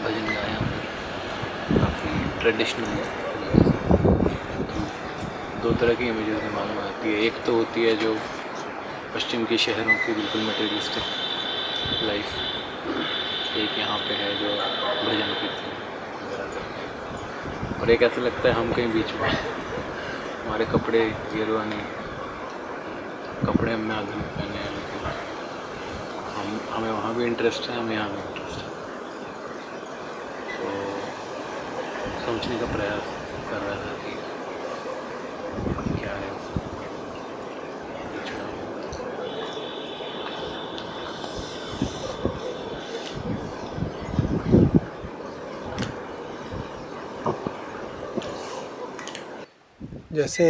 भजन गाया हमने, काफ़ी ट्रेडिशनल है। दो तरह की इमेजेस दिमाग में आती है। एक तो होती है जो पश्चिम के शहरों की बिल्कुल मटेरियलिस्टिक लाइफ, एक यहाँ पे है जो भजन कीर्तन वगैरह करते हैं, और एक ऐसा लगता है हम कहीं बीच में, हमारे कपड़े गेरुआ नहीं, कपड़े हमने आधुनिक पहने हैं, लेकिन हमें वहाँ भी इंटरेस्ट है, हमें यहाँ भी इंटरेस्ट है। तो सोचने का प्रयास कर रहा था कि क्या है जैसे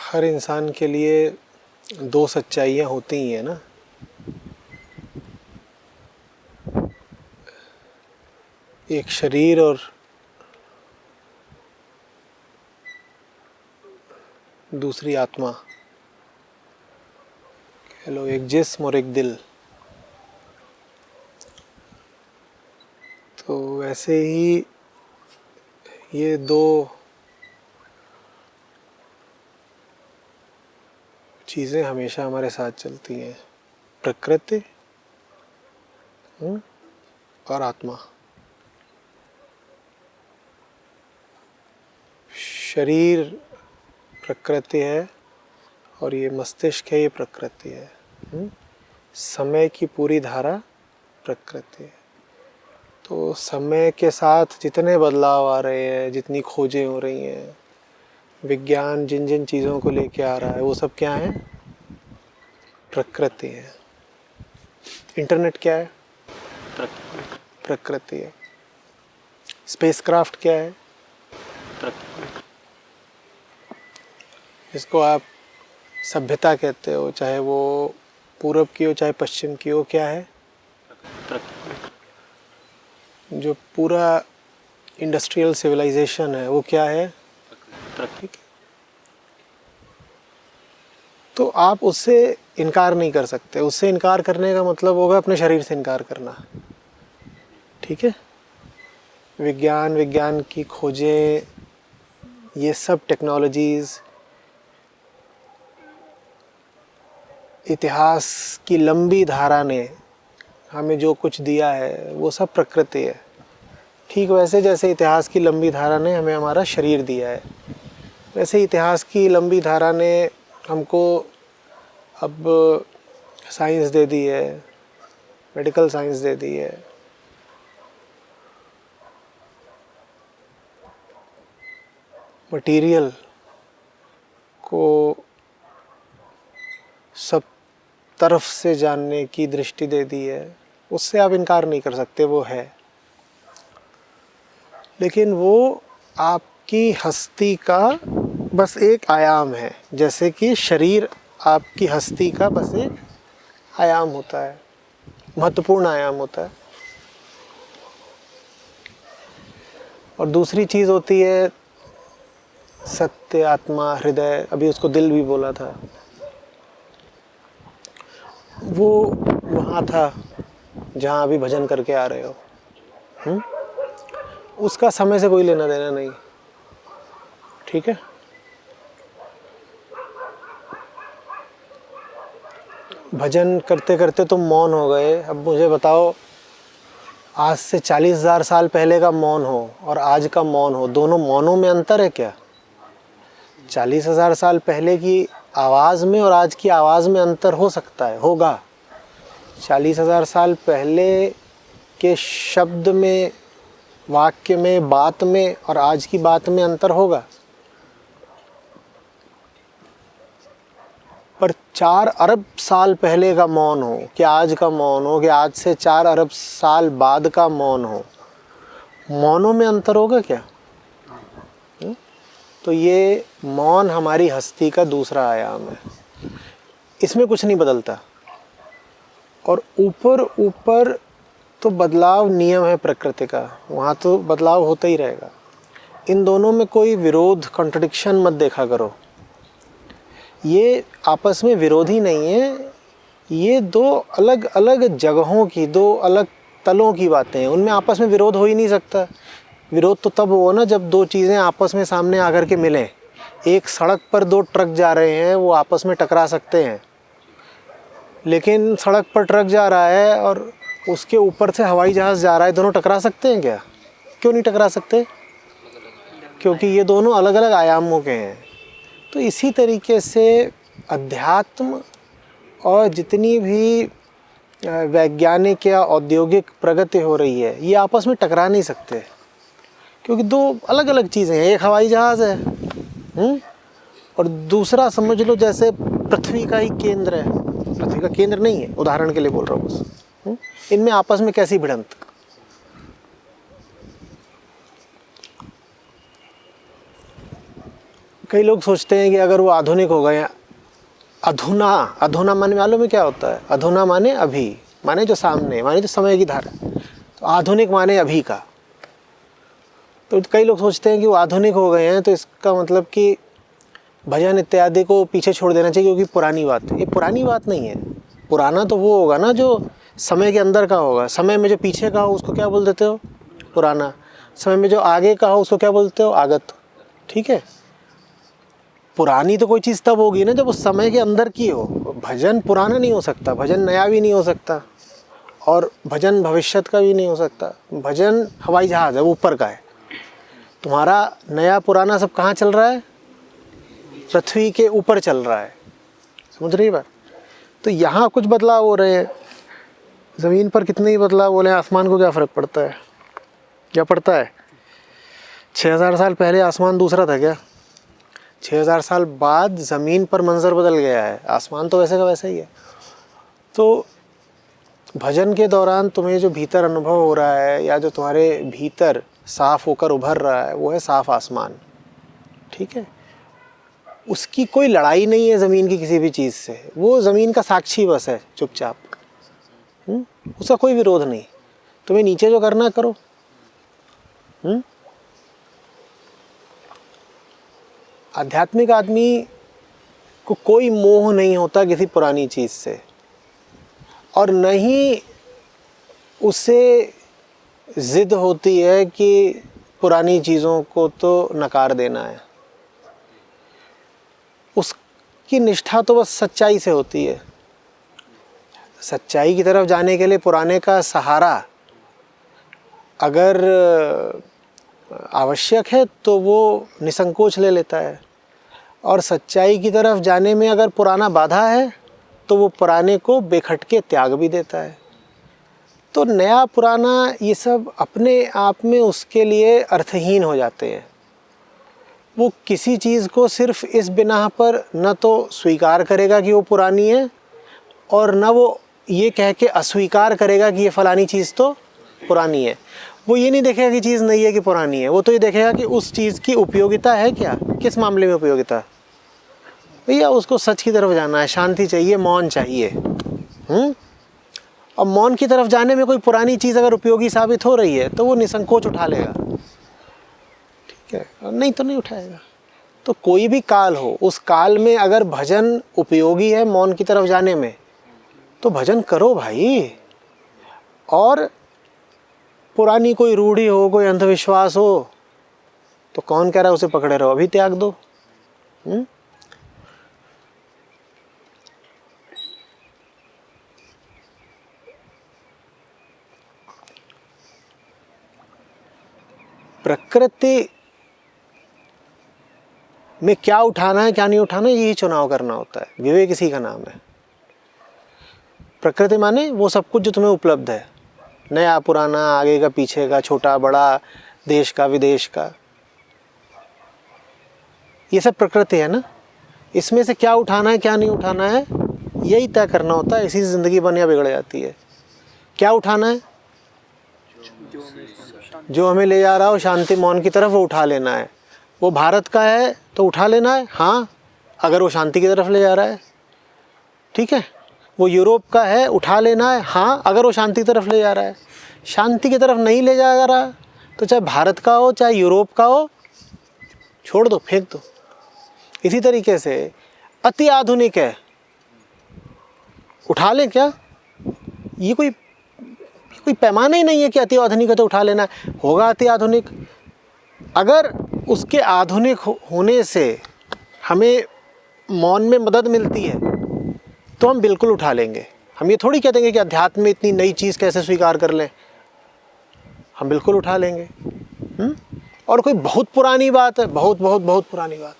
हर इंसान के लिए दो सच्चाइयाँ होती ही हैं ना। एक शरीर और दूसरी आत्मा, कह लो एक जिस्म और एक दिल। तो वैसे ही ये दो चीज़ें हमेशा हमारे साथ चलती हैं, प्रकृति और आत्मा। शरीर प्रकृति है और ये मस्तिष्क है, ये प्रकृति है। समय की पूरी धारा प्रकृति है। तो समय के साथ जितने बदलाव आ रहे हैं, जितनी खोजें हो रही हैं, विज्ञान जिन जिन चीज़ों को लेके आ रहा है, वो सब क्या है? प्रकृति है। इंटरनेट क्या है? प्रकृति है। स्पेसक्राफ्ट क्या है? इसको आप सभ्यता कहते हो, चाहे वो पूरब की हो चाहे पश्चिम की हो, क्या है? जो पूरा इंडस्ट्रियल सिविलाइजेशन है वो क्या है? प्रकृति। तो आप उससे इनकार नहीं कर सकते। उससे इनकार करने का मतलब होगा अपने शरीर से इनकार करना। ठीक है? विज्ञान की खोजें, ये सब टेक्नोलॉजीज़, इतिहास की लंबी धारा ने हमें जो कुछ दिया है वो सब प्रकृति है। ठीक वैसे जैसे इतिहास की लंबी धारा ने हमें हमारा शरीर दिया है। वैसे इतिहास की लंबी धारा ने हमको अब साइंस दे दी है, मेडिकल साइंस दे दी है, मटेरियल को सब तरफ से जानने की दृष्टि दे दी है। उससे आप इनकार नहीं कर सकते, वो है। लेकिन वो आपकी हस्ती का बस एक आयाम है, जैसे कि शरीर आपकी हस्ती का बस एक आयाम होता है, महत्वपूर्ण आयाम होता है। और दूसरी चीज़ होती है सत्य, आत्मा, हृदय। अभी उसको दिल भी बोला था। वो वहाँ था जहाँ अभी भजन करके आ रहे हो। उसका समय से कोई लेना देना नहीं, ठीक है। भजन करते करते तुम मौन हो गए। अब मुझे बताओ, आज से 40,000 साल पहले का मौन हो और आज का मौन हो, दोनों मौनों में अंतर है क्या? 40,000 साल पहले की आवाज़ में और आज की आवाज़ में अंतर हो सकता है, होगा। 40,000 साल पहले के शब्द में, वाक्य में, बात में और आज की बात में अंतर होगा। पर 4 अरब साल पहले का मौन हो कि आज का मौन हो, कि आज से 4 अरब साल बाद का मौन हो, मौनों में अंतर होगा क्या? तो ये मौन हमारी हस्ती का दूसरा आयाम है। इसमें कुछ नहीं बदलता। और ऊपर ऊपर तो बदलाव नियम है प्रकृति का, वहाँ तो बदलाव होता ही रहेगा। इन दोनों में कोई विरोध, कॉन्ट्रडिक्शन मत देखा करो। ये आपस में विरोधी नहीं है, ये दो अलग अलग जगहों की, दो अलग तलों की बातें हैं। उनमें आपस में विरोध हो ही नहीं सकता। विरोध तो तब हो ना जब दो चीज़ें आपस में सामने आकर के मिलें। एक सड़क पर 2 ट्रक जा रहे हैं, वो आपस में टकरा सकते हैं, लेकिन सड़क पर ट्रक जा रहा है और उसके ऊपर से हवाई जहाज़ जा रहा है, दोनों टकरा सकते हैं क्या? क्यों नहीं टकरा सकते? क्योंकि ये दोनों अलग अलग आयामों के हैं। तो इसी तरीके से अध्यात्म और जितनी भी वैज्ञानिक या औद्योगिक प्रगति हो रही है, ये आपस में टकरा नहीं सकते, क्योंकि दो अलग अलग चीज़ें हैं। एक हवाई जहाज़ है और दूसरा समझ लो जैसे पृथ्वी का ही केंद्र है। पृथ्वी का केंद्र नहीं है, उदाहरण के लिए बोल रहा हूँ बस। इनमें आपस में कैसी भिड़ंत? कई लोग सोचते हैं कि अगर वो आधुनिक हो गए, अधुना, अधुना माने मालूम है क्या होता है? अधुना माने अभी, माने जो सामने, माने जो समय की धारा। तो आधुनिक माने अभी का। तो कई लोग सोचते हैं कि वो आधुनिक हो गए हैं तो इसका मतलब कि भजन इत्यादि को पीछे छोड़ देना चाहिए क्योंकि पुरानी बात है। ये पुरानी बात नहीं है। पुराना तो वो होगा ना जो समय के अंदर का होगा। समय में जो पीछे का हो उसको क्या बोल देते हो? पुराना। समय में जो आगे का हो उसको क्या बोलते हो? आगत। ठीक है। पुरानी तो कोई चीज़ तब होगी ना जब उस समय के अंदर की हो। भजन पुराना नहीं हो सकता, भजन नया भी नहीं हो सकता, और भजन भविष्यत का भी नहीं हो सकता। भजन हवाई जहाज़ है, वो ऊपर का है। तुम्हारा नया पुराना सब कहाँ चल रहा है? पृथ्वी के ऊपर चल रहा है। समझ रही बात? तो यहाँ कुछ बदलाव हो रहे हैं। ज़मीन पर कितने ही बदलाव हो रहे हैं, आसमान को क्या फ़र्क पड़ता है? क्या पड़ता है? 6000 साल पहले आसमान दूसरा था क्या? 6000 साल बाद ज़मीन पर मंजर बदल गया है, आसमान तो वैसे का वैसा ही है। तो भजन के दौरान तुम्हें जो भीतर अनुभव हो रहा है या जो तुम्हारे भीतर साफ़ होकर उभर रहा है, वो है साफ़ आसमान। ठीक है। उसकी कोई लड़ाई नहीं है ज़मीन की किसी भी चीज़ से। वो ज़मीन का साक्षी बस है, चुपचाप। उसका कोई विरोध नहीं। तुम्हें नीचे जो करना करो। आध्यात्मिक आदमी को कोई मोह नहीं होता किसी पुरानी चीज़ से, और न ही उसे ज़िद होती है कि पुरानी चीज़ों को तो नकार देना है। उसकी निष्ठा तो बस सच्चाई से होती है। सच्चाई की तरफ जाने के लिए पुराने का सहारा अगर आवश्यक है तो वो निसंकोच ले लेता है। और सच्चाई की तरफ जाने में अगर पुराना बाधा है तो वो पुराने को बेखटके त्याग भी देता है। तो नया पुराना ये सब अपने आप में उसके लिए अर्थहीन हो जाते हैं। वो किसी चीज़ को सिर्फ इस बिना पर न तो स्वीकार करेगा कि वो पुरानी है, और न वो ये कह के अस्वीकार करेगा कि ये फलानी चीज़ तो पुरानी है। वो ये नहीं देखेगा कि चीज़ नई है कि पुरानी है, वो तो ये देखेगा कि उस चीज़ की उपयोगिता है क्या, किस मामले में उपयोगिता। भैया उसको सच की तरफ जाना है, शांति चाहिए, मौन चाहिए। और मौन की तरफ जाने में कोई पुरानी चीज़ अगर उपयोगी साबित हो रही है तो वो निसंकोच उठा लेगा, ठीक है, और नहीं तो नहीं उठाएगा। तो कोई भी काल हो, उस काल में अगर भजन उपयोगी है मौन की तरफ जाने में तो भजन करो भाई। और पुरानी कोई रूढ़ी हो, कोई अंधविश्वास हो तो कौन कह रहा है उसे पकड़े रहो, अभी त्याग दो। प्रकृति में क्या उठाना है क्या नहीं उठाना यही चुनाव करना होता है। विवेक इसी का नाम है। प्रकृति माने वो सब कुछ जो तुम्हें उपलब्ध है, नया पुराना, आगे का पीछे का, छोटा बड़ा, देश का विदेश का, ये सब प्रकृति है ना। इसमें से क्या उठाना है क्या नहीं उठाना है यही तय करना होता है। इसी से ज़िंदगी बन या बिगड़ जाती है। क्या उठाना है? जो हमें ले जा रहा हो शांति मौन की तरफ, वो उठा लेना है। वो भारत का है तो उठा लेना है, हाँ, अगर वो शांति की तरफ ले जा रहा है, ठीक है। वो यूरोप का है, उठा लेना है, हाँ, अगर वो शांति की तरफ ले जा रहा है। शांति की तरफ नहीं ले जा रहा तो चाहे भारत का हो चाहे यूरोप का हो, छोड़ दो, फेंक दो। इसी तरीके से अति आधुनिक है, उठा लें क्या? ये कोई पैमाना ही नहीं है कि अति आधुनिक है तो उठा लेना है। होगा अति आधुनिक, अगर उसके आधुनिक होने से हमें मौन में मदद मिलती है तो हम बिल्कुल उठा लेंगे। हम ये थोड़ी कह देंगे कि अध्यात्म में इतनी नई चीज़ कैसे स्वीकार कर लें, हम बिल्कुल उठा लेंगे। और कोई बहुत पुरानी बात है, बहुत बहुत बहुत पुरानी बात,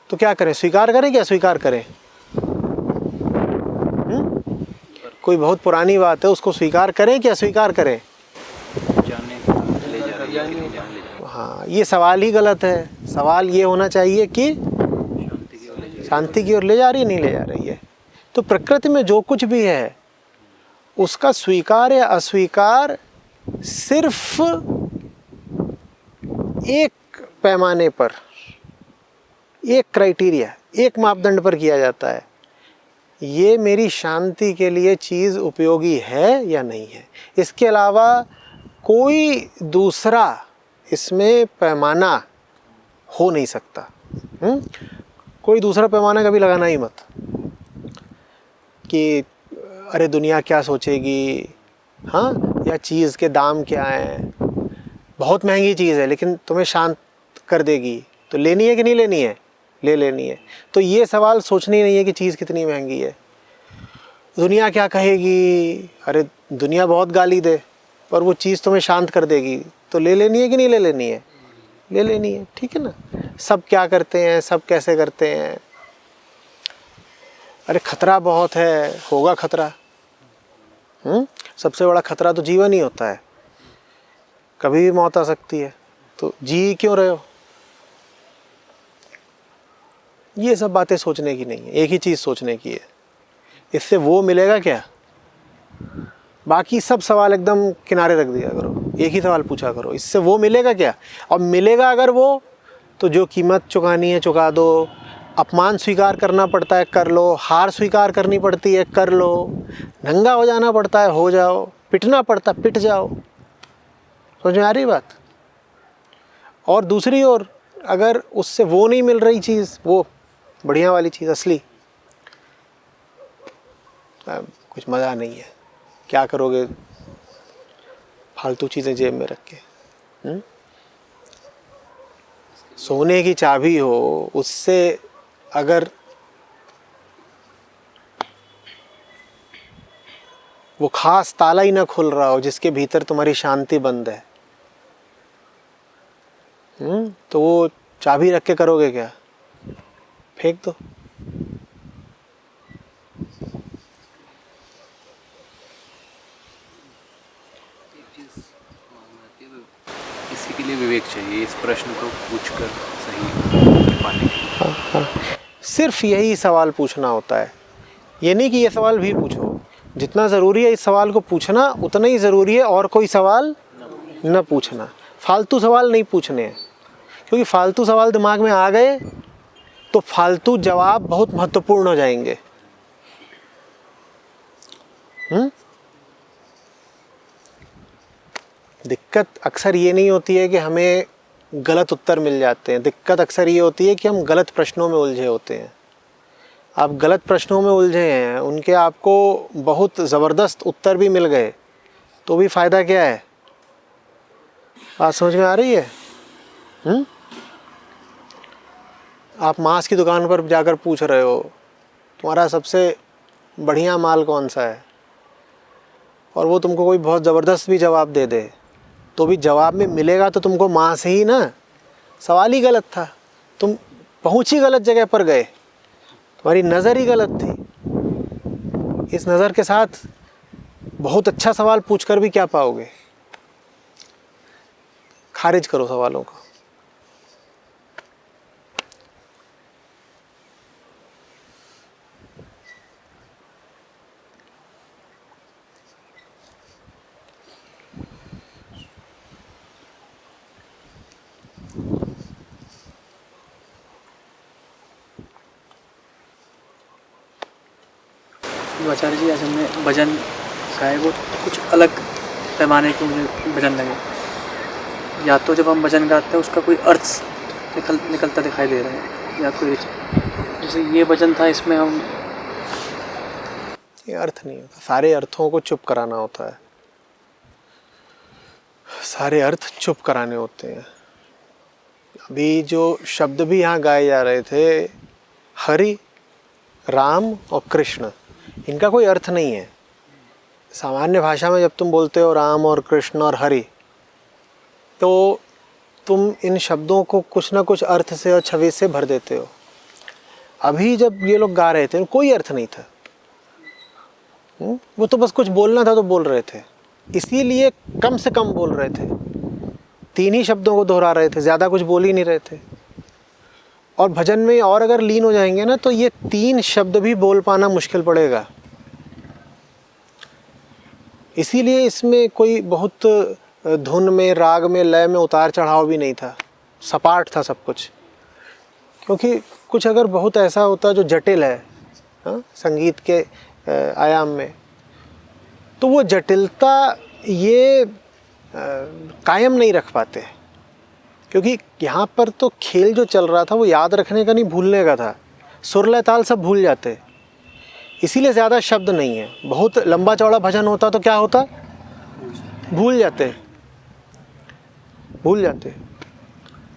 तो क्या करें? स्वीकार करें क्या स्वीकार करें? कोई बहुत पुरानी बात है, उसको स्वीकार करें क्या स्वीकार करें? हाँ, ये सवाल ही गलत है। सवाल ये होना चाहिए कि शांति की ओर ले जा रही है, नहीं ले जा रही है। तो प्रकृति में जो कुछ भी है उसका स्वीकार या अस्वीकार सिर्फ एक पैमाने पर, एक क्राइटेरिया, एक मापदंड पर किया जाता है। ये मेरी शांति के लिए चीज़ उपयोगी है या नहीं है। इसके अलावा कोई दूसरा इसमें पैमाना हो नहीं सकता। कोई दूसरा पैमाना कभी लगाना ही मत कि अरे दुनिया क्या सोचेगी, हाँ, या चीज़ के दाम क्या हैं, बहुत महंगी चीज़ है लेकिन तुम्हें शांत कर देगी तो लेनी है कि नहीं लेनी है? ले लेनी है। तो ये सवाल सोचनी नहीं है कि चीज़ कितनी महंगी है, दुनिया क्या कहेगी, अरे दुनिया बहुत गाली दे पर वो चीज़ तुम्हें शांत कर देगी तो ले लेनी है कि नहीं ले लेनी है? ले लेनी है, ठीक है ना। सब क्या करते हैं, सब कैसे करते हैं, अरे खतरा बहुत है, होगा खतरा। सबसे बड़ा खतरा तो जीवन ही होता है, कभी भी मौत आ सकती है, तो जी क्यों रहे हो? ये सब बातें सोचने की नहीं है, एक ही चीज़ सोचने की है, इससे वो मिलेगा क्या? बाकी सब सवाल एकदम किनारे रख दिया करो, एक ही सवाल पूछा करो, इससे वो मिलेगा क्या? और मिलेगा अगर वो, तो जो कीमत चुकानी है चुका दो, अपमान स्वीकार करना पड़ता है कर लो, हार स्वीकार करनी पड़ती है कर लो, नंगा हो जाना पड़ता है हो जाओ, पिटना पड़ता है पिट जाओ। समझ में आ रही बात? और दूसरी ओर अगर उससे वो नहीं मिल रही चीज़, वो बढ़िया वाली चीज़ असली, कुछ मज़ा नहीं है, क्या करोगे फालतू चीज़ें जेब में रख के। सोने की चाबी हो, उससे अगर वो खास ताला ही ना खुल रहा हो जिसके भीतर तुम्हारी शांति बंद है, तो वो चाबी रख के करोगे क्या? फेंक दो। इसी के लिए विवेक चाहिए, इस प्रश्न को पूछकर सही पाने के लिए। हाँ, सिर्फ यही सवाल पूछना होता है। ये नहीं कि ये सवाल भी पूछो, जितना ज़रूरी है इस सवाल को पूछना उतना ही ज़रूरी है और कोई सवाल न पूछना। फालतू सवाल नहीं पूछने हैं, क्योंकि फालतू सवाल दिमाग में आ गए तो फालतू जवाब बहुत महत्वपूर्ण हो जाएंगे। दिक्कत अक्सर ये नहीं होती है कि हमें गलत उत्तर मिल जाते हैं, दिक्कत अक्सर ये होती है कि हम गलत प्रश्नों में उलझे होते हैं। आप गलत प्रश्नों में उलझे हैं, उनके आपको बहुत ज़बरदस्त उत्तर भी मिल गए तो भी फ़ायदा क्या है? बात समझ में आ रही है? आप मांस की दुकान पर जाकर पूछ रहे हो तुम्हारा सबसे बढ़िया माल कौन सा है, और वो तुमको कोई बहुत ज़बरदस्त भी जवाब दे दे तो भी जवाब में मिलेगा तो तुमको मांस ही ना। सवाल ही गलत था, तुम पहुंच ही गलत जगह पर गए, तुम्हारी नज़र ही गलत थी। इस नज़र के साथ बहुत अच्छा सवाल पूछकर भी क्या पाओगे? खारिज करो सवालों को। जो आचार्य जी आज हमने भजन गाए वो कुछ अलग पैमाने के मुझे भजन लगे। या तो जब हम भजन गाते हैं उसका कोई अर्थ निकलता दिखाई दे रहा है, या कोई जैसे ये भजन था इसमें हम ये अर्थ नहीं होता, सारे अर्थों को चुप कराना होता है, सारे अर्थ चुप कराने होते हैं। अभी जो शब्द भी यहाँ गाए जा रहे थे, हरि, राम और कृष्ण, इनका कोई अर्थ नहीं है। सामान्य भाषा में जब तुम बोलते हो राम और कृष्ण और हरि, तो तुम इन शब्दों को कुछ ना कुछ अर्थ से और छवि से भर देते हो। अभी जब ये लोग गा रहे थे कोई अर्थ नहीं था, वो तो बस कुछ बोलना था तो बोल रहे थे, इसीलिए कम से कम बोल रहे थे, 3 ही शब्दों को दोहरा रहे थे, ज़्यादा कुछ बोल ही नहीं रहे थे। और भजन में और अगर लीन हो जाएंगे ना तो ये 3 शब्द भी बोल पाना मुश्किल पड़ेगा। इसीलिए इसमें कोई बहुत धुन में, राग में, लय में उतार चढ़ाव भी नहीं था, सपाट था सब कुछ। क्योंकि कुछ अगर बहुत ऐसा होता जो जटिल है संगीत के आयाम में, तो वो जटिलता ये कायम नहीं रख पाते, क्योंकि यहाँ पर तो खेल जो चल रहा था वो याद रखने का नहीं, भूलने का था। सुर लय ताल सब भूल जाते, इसीलिए ज़्यादा शब्द नहीं है। बहुत लंबा चौड़ा भजन होता तो क्या होता? भूल जाते।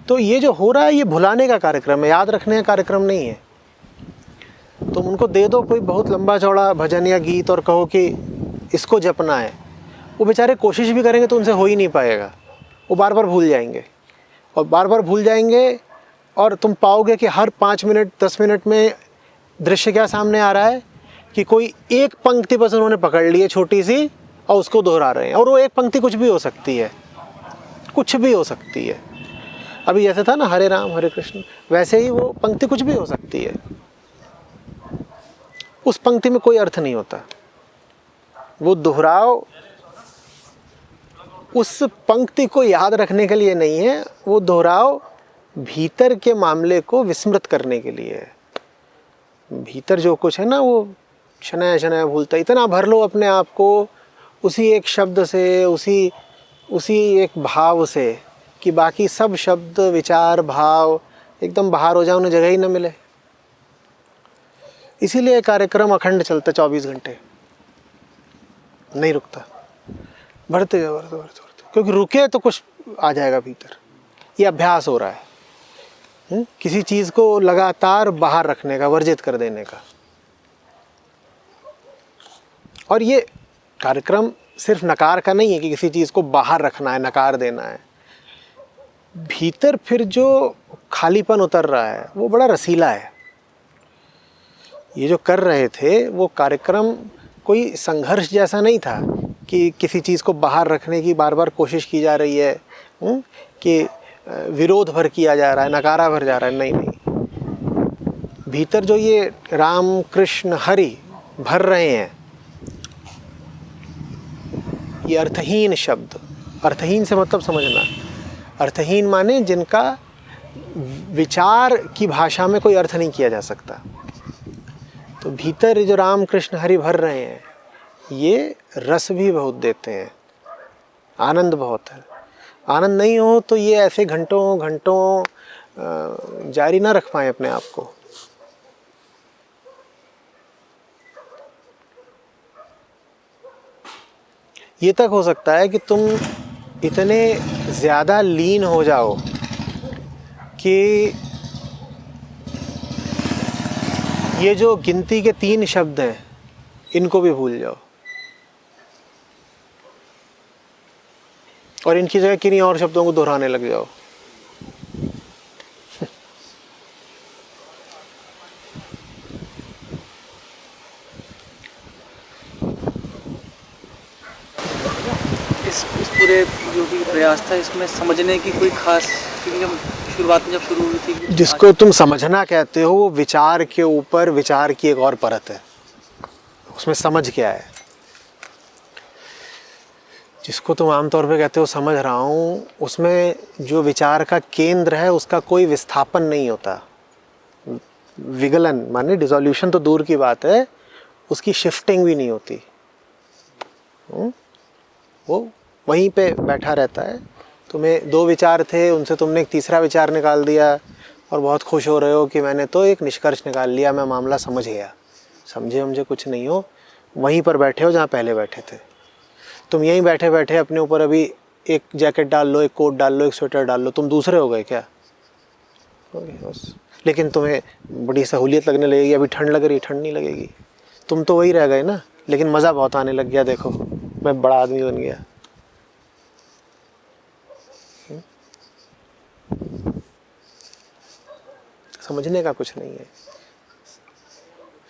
तो ये जो हो रहा है ये भुलाने का कार्यक्रम है, याद रखने का कार्यक्रम नहीं है। तुम उनको दे दो कोई बहुत लंबा चौड़ा भजन या गीत और कहो कि इसको जपना है, वो बेचारे कोशिश भी करेंगे तो उनसे हो ही नहीं पाएगा, वो बार बार भूल जाएंगे और बार बार भूल जाएंगे। और तुम पाओगे कि हर 5 मिनट 10 मिनट में दृश्य क्या सामने आ रहा है कि कोई एक पंक्ति बस उन्होंने पकड़ ली है छोटी सी और उसको दोहरा रहे हैं। और वो एक पंक्ति कुछ भी हो सकती है, कुछ भी हो सकती है। अभी जैसे था ना हरे राम हरे कृष्ण, वैसे ही वो पंक्ति कुछ भी हो सकती है। उस पंक्ति में कोई अर्थ नहीं होता। वो दोहराव उस पंक्ति को याद रखने के लिए नहीं है, वो दोहराव भीतर के मामले को विस्मृत करने के लिए है। भीतर जो कुछ है ना वो शनय शनय भूलता। इतना भर लो अपने आप को उसी एक शब्द से, उसी एक भाव से कि बाकी सब शब्द विचार भाव एकदम बाहर हो जाए, उन्हें जगह ही न मिले। इसीलिए कार्यक्रम अखंड चलता, 24 घंटे नहीं रुकता, बढ़ते बढ़ते, क्योंकि रुके तो कुछ आ जाएगा भीतर। ये अभ्यास हो रहा है किसी चीज़ को लगातार बाहर रखने का, वर्जित कर देने का। और ये कार्यक्रम सिर्फ नकार का नहीं है कि किसी चीज़ को बाहर रखना है, नकार देना है। भीतर फिर जो खालीपन उतर रहा है वो बड़ा रसीला है। ये जो कर रहे थे वो कार्यक्रम कोई संघर्ष जैसा नहीं था कि किसी चीज़ को बाहर रखने की बार बार कोशिश की जा रही है, कि विरोध भर किया जा रहा है, नकारा भर जा रहा है। नहीं नहीं, भीतर जो ये राम कृष्ण हरि भर रहे हैं, ये अर्थहीन शब्द, अर्थहीन से मतलब समझना, अर्थहीन माने जिनका विचार की भाषा में कोई अर्थ नहीं किया जा सकता। तो भीतर जो राम कृष्ण हरि भर रहे हैं ये रस भी बहुत देते हैं, आनंद बहुत है। आनंद नहीं हो तो ये ऐसे घंटों घंटों जारी ना रख पाए अपने आप को। ये तक हो सकता है कि तुम इतने ज़्यादा लीन हो जाओ कि ये जो गिनती के 3 शब्द हैं इनको भी भूल जाओ और इनकी जगह किन्हीं और शब्दों को दोहराने लग जाओ। इस पूरे जो भी प्रयास था इसमें समझने की कोई खास, क्योंकि जब शुरुआत में जब शुरू हुई थी, जिसको तुम समझना कहते हो वो विचार के ऊपर विचार की एक और परत है, उसमें समझ क्या है। जिसको तुम आमतौर पे कहते हो समझ रहा हूँ, उसमें जो विचार का केंद्र है उसका कोई विस्थापन नहीं होता। विगलन माने डिसोल्यूशन तो दूर की बात है, उसकी शिफ्टिंग भी नहीं होती। वो वहीं पे बैठा रहता है। तुम्हें 2 विचार थे, उनसे तुमने एक तीसरा विचार निकाल दिया और बहुत खुश हो रहे हो कि मैंने तो एक निष्कर्ष निकाल लिया, मैं मामला समझ गया। समझे मुझे कुछ नहीं हो, वहीं पर बैठे हो जहाँ पहले बैठे थे। तुम यहीं बैठे बैठे अपने ऊपर अभी एक जैकेट डाल लो, एक कोट डाल लो, एक स्वेटर डाल लो, तुम दूसरे हो गए क्या? बस। लेकिन तुम्हें बड़ी सहूलियत लगने लगेगी, अभी ठंड लग रही, ठंड नहीं लगेगी। तुम तो वही रह गए ना, लेकिन मज़ा बहुत आने लग गया, देखो मैं बड़ा आदमी बन गया। समझने का कुछ नहीं है।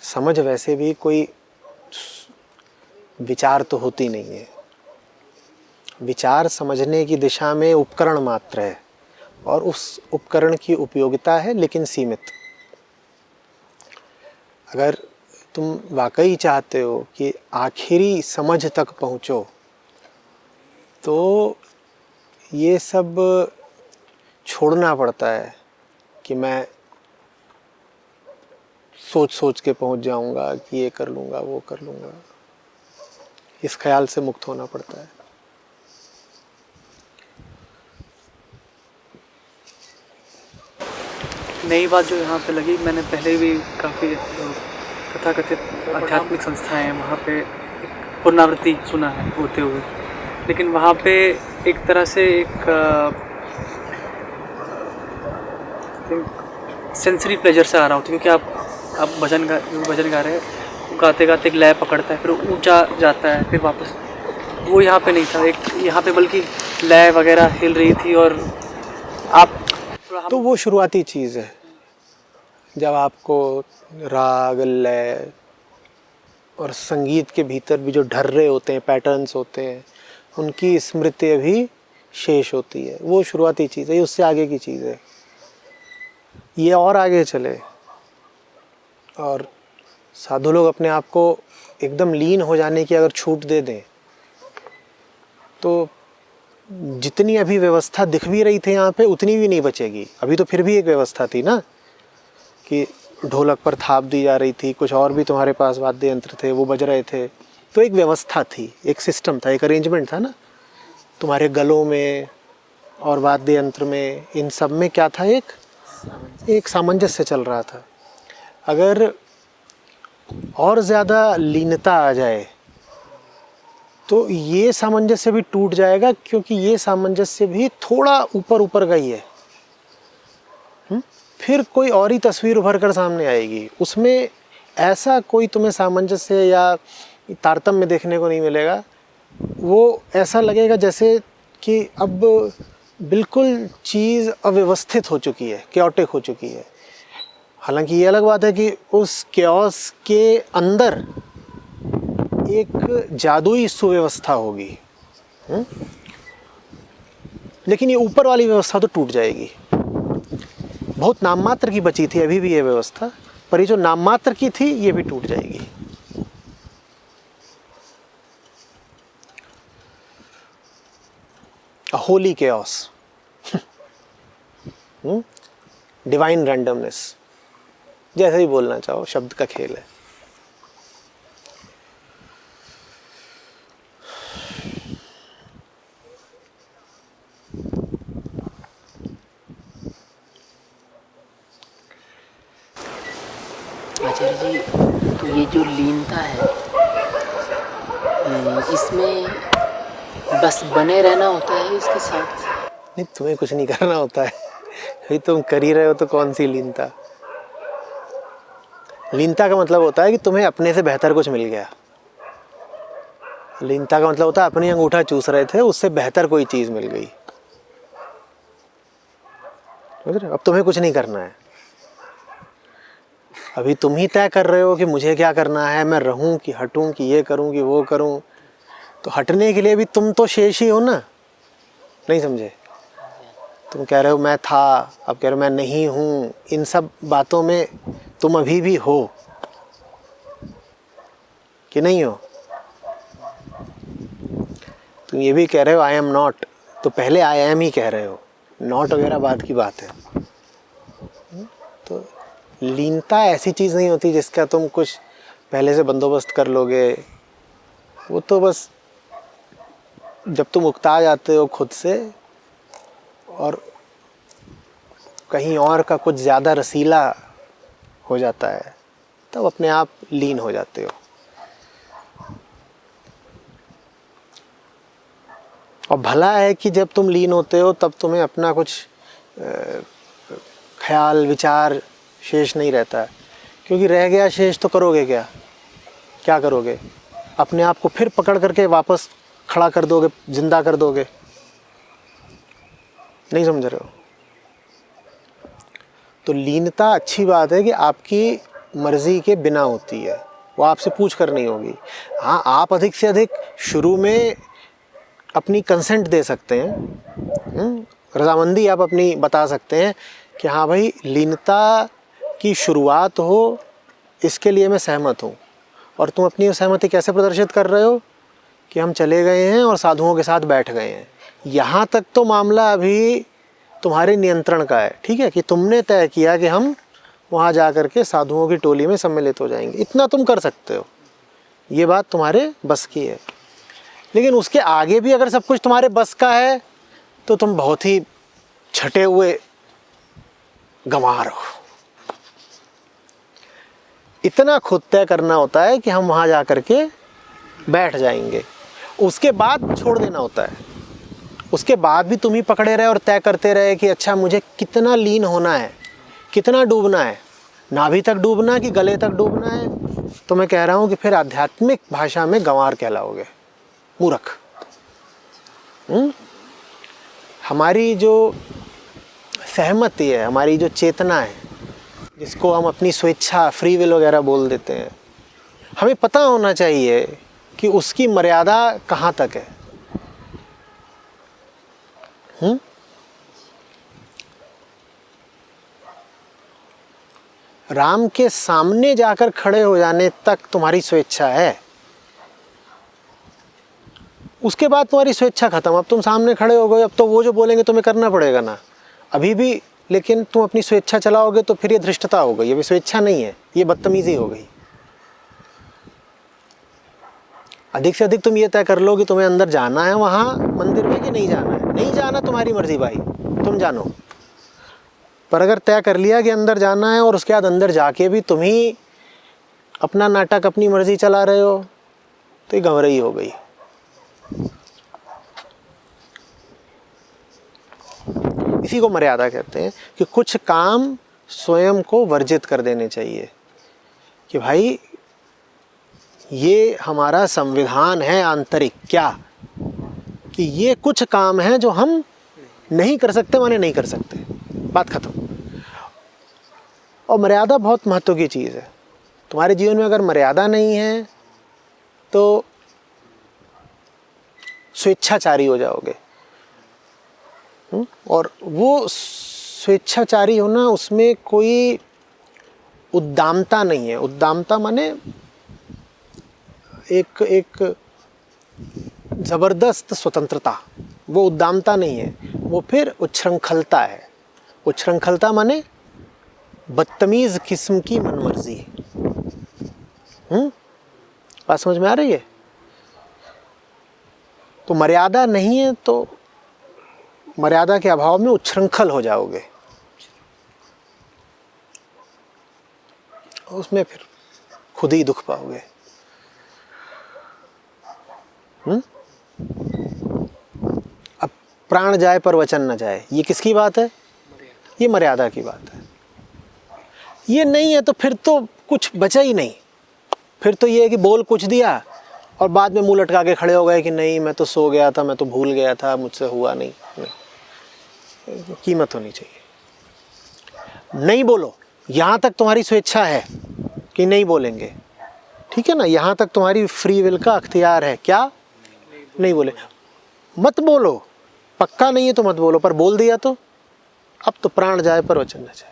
समझ वैसे भी कोई विचार तो होती नहीं है। विचार समझने की दिशा में उपकरण मात्र है और उस उपकरण की उपयोगिता है लेकिन सीमित। अगर तुम वाकई चाहते हो कि आखिरी समझ तक पहुँचो तो ये सब छोड़ना पड़ता है कि मैं सोच सोच के पहुँच जाऊँगा कि ये कर लूँगा वो कर लूँगा। इस ख्याल से मुक्त होना पड़ता है। नई बात जो यहाँ पे लगी, मैंने पहले भी काफ़ी तथाकथित आध्यात्मिक संस्थाएं हैं वहाँ पे पुनरावृत्ति सुना है होते हुए, लेकिन वहाँ पे एक तरह से एक सेंसरी प्लेजर से आ रहा होता है, क्योंकि आप भजन गा रहे हैं, गाते गाते एक लय पकड़ता है, फिर ऊंचा जाता है, फिर वापस। वो यहाँ पे नहीं था। एक यहाँ पे बल्कि लय वगैरह हिल रही थी और आप तो वो शुरुआती चीज़ है। जब आपको राग लय और संगीत के भीतर भी जो ढर्रे होते हैं, पैटर्न्स होते हैं, उनकी स्मृति भी शेष होती है, वो शुरुआती चीज़ है। ये उससे आगे की चीज़ है। ये और आगे चले और साधु लोग अपने आप को एकदम लीन हो जाने की अगर छूट दे दें तो जितनी अभी व्यवस्था दिख भी रही थी यहाँ पे उतनी भी नहीं बचेगी। अभी तो फिर भी एक व्यवस्था थी ना कि ढोलक पर थाप दी जा रही थी, कुछ और भी तुम्हारे पास वाद्य यंत्र थे वो बज रहे थे, तो एक व्यवस्था थी, एक सिस्टम था, एक अरेंजमेंट था ना। तुम्हारे गलों में और वाद्य यंत्र में, इन सब में क्या था, एक सामंजस्य चल रहा था। अगर और ज़्यादा लीनता आ जाए तो ये सामंजस्य भी टूट जाएगा, क्योंकि ये सामंजस्य भी थोड़ा ऊपर ऊपर का ही है। फिर कोई और ही तस्वीर उभर कर सामने आएगी, उसमें ऐसा कोई तुम्हें सामंजस्य या तारतम्य देखने को नहीं मिलेगा। वो ऐसा लगेगा जैसे कि अब बिल्कुल चीज़ अव्यवस्थित हो चुकी है, कैओटिक हो चुकी है। हालांकि ये अलग बात है कि उस कैओस के अंदर एक जादुई सुव्यवस्था होगी, लेकिन ये ऊपर वाली व्यवस्था तो टूट जाएगी। बहुत नाम मात्र की बची थी अभी भी ये व्यवस्था, पर ये जो नाम मात्र की थी ये भी टूट जाएगी। होली chaos, डिवाइन रैंडमनेस, जैसे भी बोलना चाहो, शब्द का खेल है। आचार्य जी, तो ये जो लीनता है, इसमें बस बने रहना होता है इसके साथ? नहीं, तुम्हें कुछ नहीं करना होता है, अभी तुम कर ही रहे हो तो कौन सी लीनता। लीनता का मतलब होता है कि तुम्हें अपने से बेहतर कुछ मिल गया। लीनता का मतलब होता है अपनी अंगूठा चूस रहे थे, उससे बेहतर कोई चीज़ मिल गई। अब तुम्हें कुछ नहीं करना है, अभी तुम ही तय कर रहे हो कि मुझे क्या करना है, मैं रहूं कि हटूं कि ये करूं कि वो करूं। तो हटने के लिए भी तुम तो शेष ही हो ना, नहीं समझे? तुम कह रहे हो मैं था, अब कह रहे हो मैं नहीं हूं। इन सब बातों में तुम अभी भी हो कि नहीं हो? तुम ये भी कह रहे हो आई एम नॉट, तो पहले आई एम ही कह रहे हो, नॉट वगैरह बात की बात है। तो लीनता ऐसी चीज़ नहीं होती जिसका तुम कुछ पहले से बंदोबस्त कर लोगे। वो तो बस जब तुम उकता जाते हो खुद से और कहीं और का कुछ ज़्यादा रसीला हो जाता है, तब अपने आप लीन हो जाते हो। और भला है कि जब तुम लीन होते हो तब तुम्हें अपना कुछ ख्याल विचार शेष नहीं रहता है, क्योंकि रह गया शेष तो करोगे क्या? क्या करोगे? अपने आप को फिर पकड़ करके वापस खड़ा कर दोगे, जिंदा कर दोगे। नहीं समझ रहे हो? तो लीनता अच्छी बात है कि आपकी मर्जी के बिना होती है, वो आपसे पूछ कर नहीं होगी। हाँ, आप अधिक से अधिक शुरू में अपनी कंसेंट दे सकते हैं, रजामंदी आप अपनी बता सकते हैं कि हाँ भाई, लीनता की शुरुआत हो, इसके लिए मैं सहमत हूँ। और तुम अपनी सहमति कैसे प्रदर्शित कर रहे हो कि हम चले गए हैं और साधुओं के साथ बैठ गए हैं। यहाँ तक तो मामला अभी तुम्हारे नियंत्रण का है, ठीक है, कि तुमने तय किया कि हम वहाँ जा कर के साधुओं की टोली में सम्मिलित हो जाएंगे। इतना तुम कर सकते हो, ये बात तुम्हारे बस की है। लेकिन उसके आगे भी अगर सब कुछ तुम्हारे बस का है तो तुम बहुत ही छटे हुए गंवार हो। इतना खुद तय करना होता है कि हम वहाँ जा कर के बैठ जाएंगे, उसके बाद छोड़ देना होता है। उसके बाद भी तुम ही पकड़े रहे और तय करते रहे कि अच्छा मुझे कितना लीन होना है, कितना डूबना है, नाभि तक डूबना है कि गले तक डूबना है। तो मैं कह रहा हूँ कि फिर आध्यात्मिक भाषा में गंवार कहलाओगे, मूर्ख। हमारी जो सहमति है, हमारी जो चेतना है, जिसको हम अपनी स्वेच्छा, फ्री विल वगैरह बोल देते हैं, हमें पता होना चाहिए कि उसकी मर्यादा कहाँ तक है। राम के सामने जाकर खड़े हो जाने तक तुम्हारी स्वेच्छा है, उसके बाद तुम्हारी स्वेच्छा खत्म। अब तुम सामने खड़े हो गए, अब तो वो जो बोलेंगे तुम्हें करना पड़ेगा ना, अभी भी। लेकिन तुम अपनी स्वेच्छा चलाओगे तो फिर ये धृष्टता हो गई, ये भी स्वेच्छा नहीं है, ये बदतमीजी हो गई। अधिक से अधिक तुम ये तय कर लो कि तुम्हें अंदर जाना है वहाँ मंदिर में कि नहीं जाना है। नहीं जाना तुम्हारी मर्जी भाई, तुम जानो। पर अगर तय कर लिया कि अंदर जाना है और उसके बाद अंदर जाके भी तुम ही अपना नाटक, अपनी मर्जी चला रहे हो, तो ये गंवरई हो गई। इसी को मर्यादा कहते हैं कि कुछ काम स्वयं को वर्जित कर देने चाहिए कि भाई ये हमारा संविधान है आंतरिक, क्या कि ये कुछ काम हैं जो हम नहीं कर सकते माने नहीं कर सकते, बात खत्म। और मर्यादा बहुत महत्व की चीज़ है। तुम्हारे जीवन में अगर मर्यादा नहीं है तो स्वेच्छाचारी हो जाओगे। और वो स्वेच्छाचारी होना, उसमें कोई उद्दामता नहीं है। उद्दामता माने एक जबरदस्त स्वतंत्रता, वो उद्दामता नहीं है, वो फिर उच्छृंखलता है। उच्छृंखलता माने बदतमीज किस्म की मनमर्जी। बात समझ में आ रही है? तो मर्यादा नहीं है तो मर्यादा के अभाव में उच्छृंखल हो जाओगे, उसमें फिर खुद ही दुख पाओगे। अब प्राण जाए पर वचन न जाए, ये किसकी बात है? ये मर्यादा की बात है। ये नहीं है तो फिर तो कुछ बचा ही नहीं। फिर तो ये है कि बोल कुछ दिया और बाद में मुंह लटका के खड़े हो गए कि नहीं मैं तो सो गया था, मैं तो भूल गया था, मुझसे हुआ नहीं। कीमत होनी चाहिए। नहीं बोलो, यहाँ तक तुम्हारी स्वेच्छा है कि नहीं बोलेंगे, ठीक है ना, यहाँ तक तुम्हारी फ्री विल का अख्तियार है। क्या? नहीं बोले, मत बोलो। पक्का नहीं है तो मत बोलो, पर बोल दिया तो अब तो प्राण जाए पर वचन न जाए।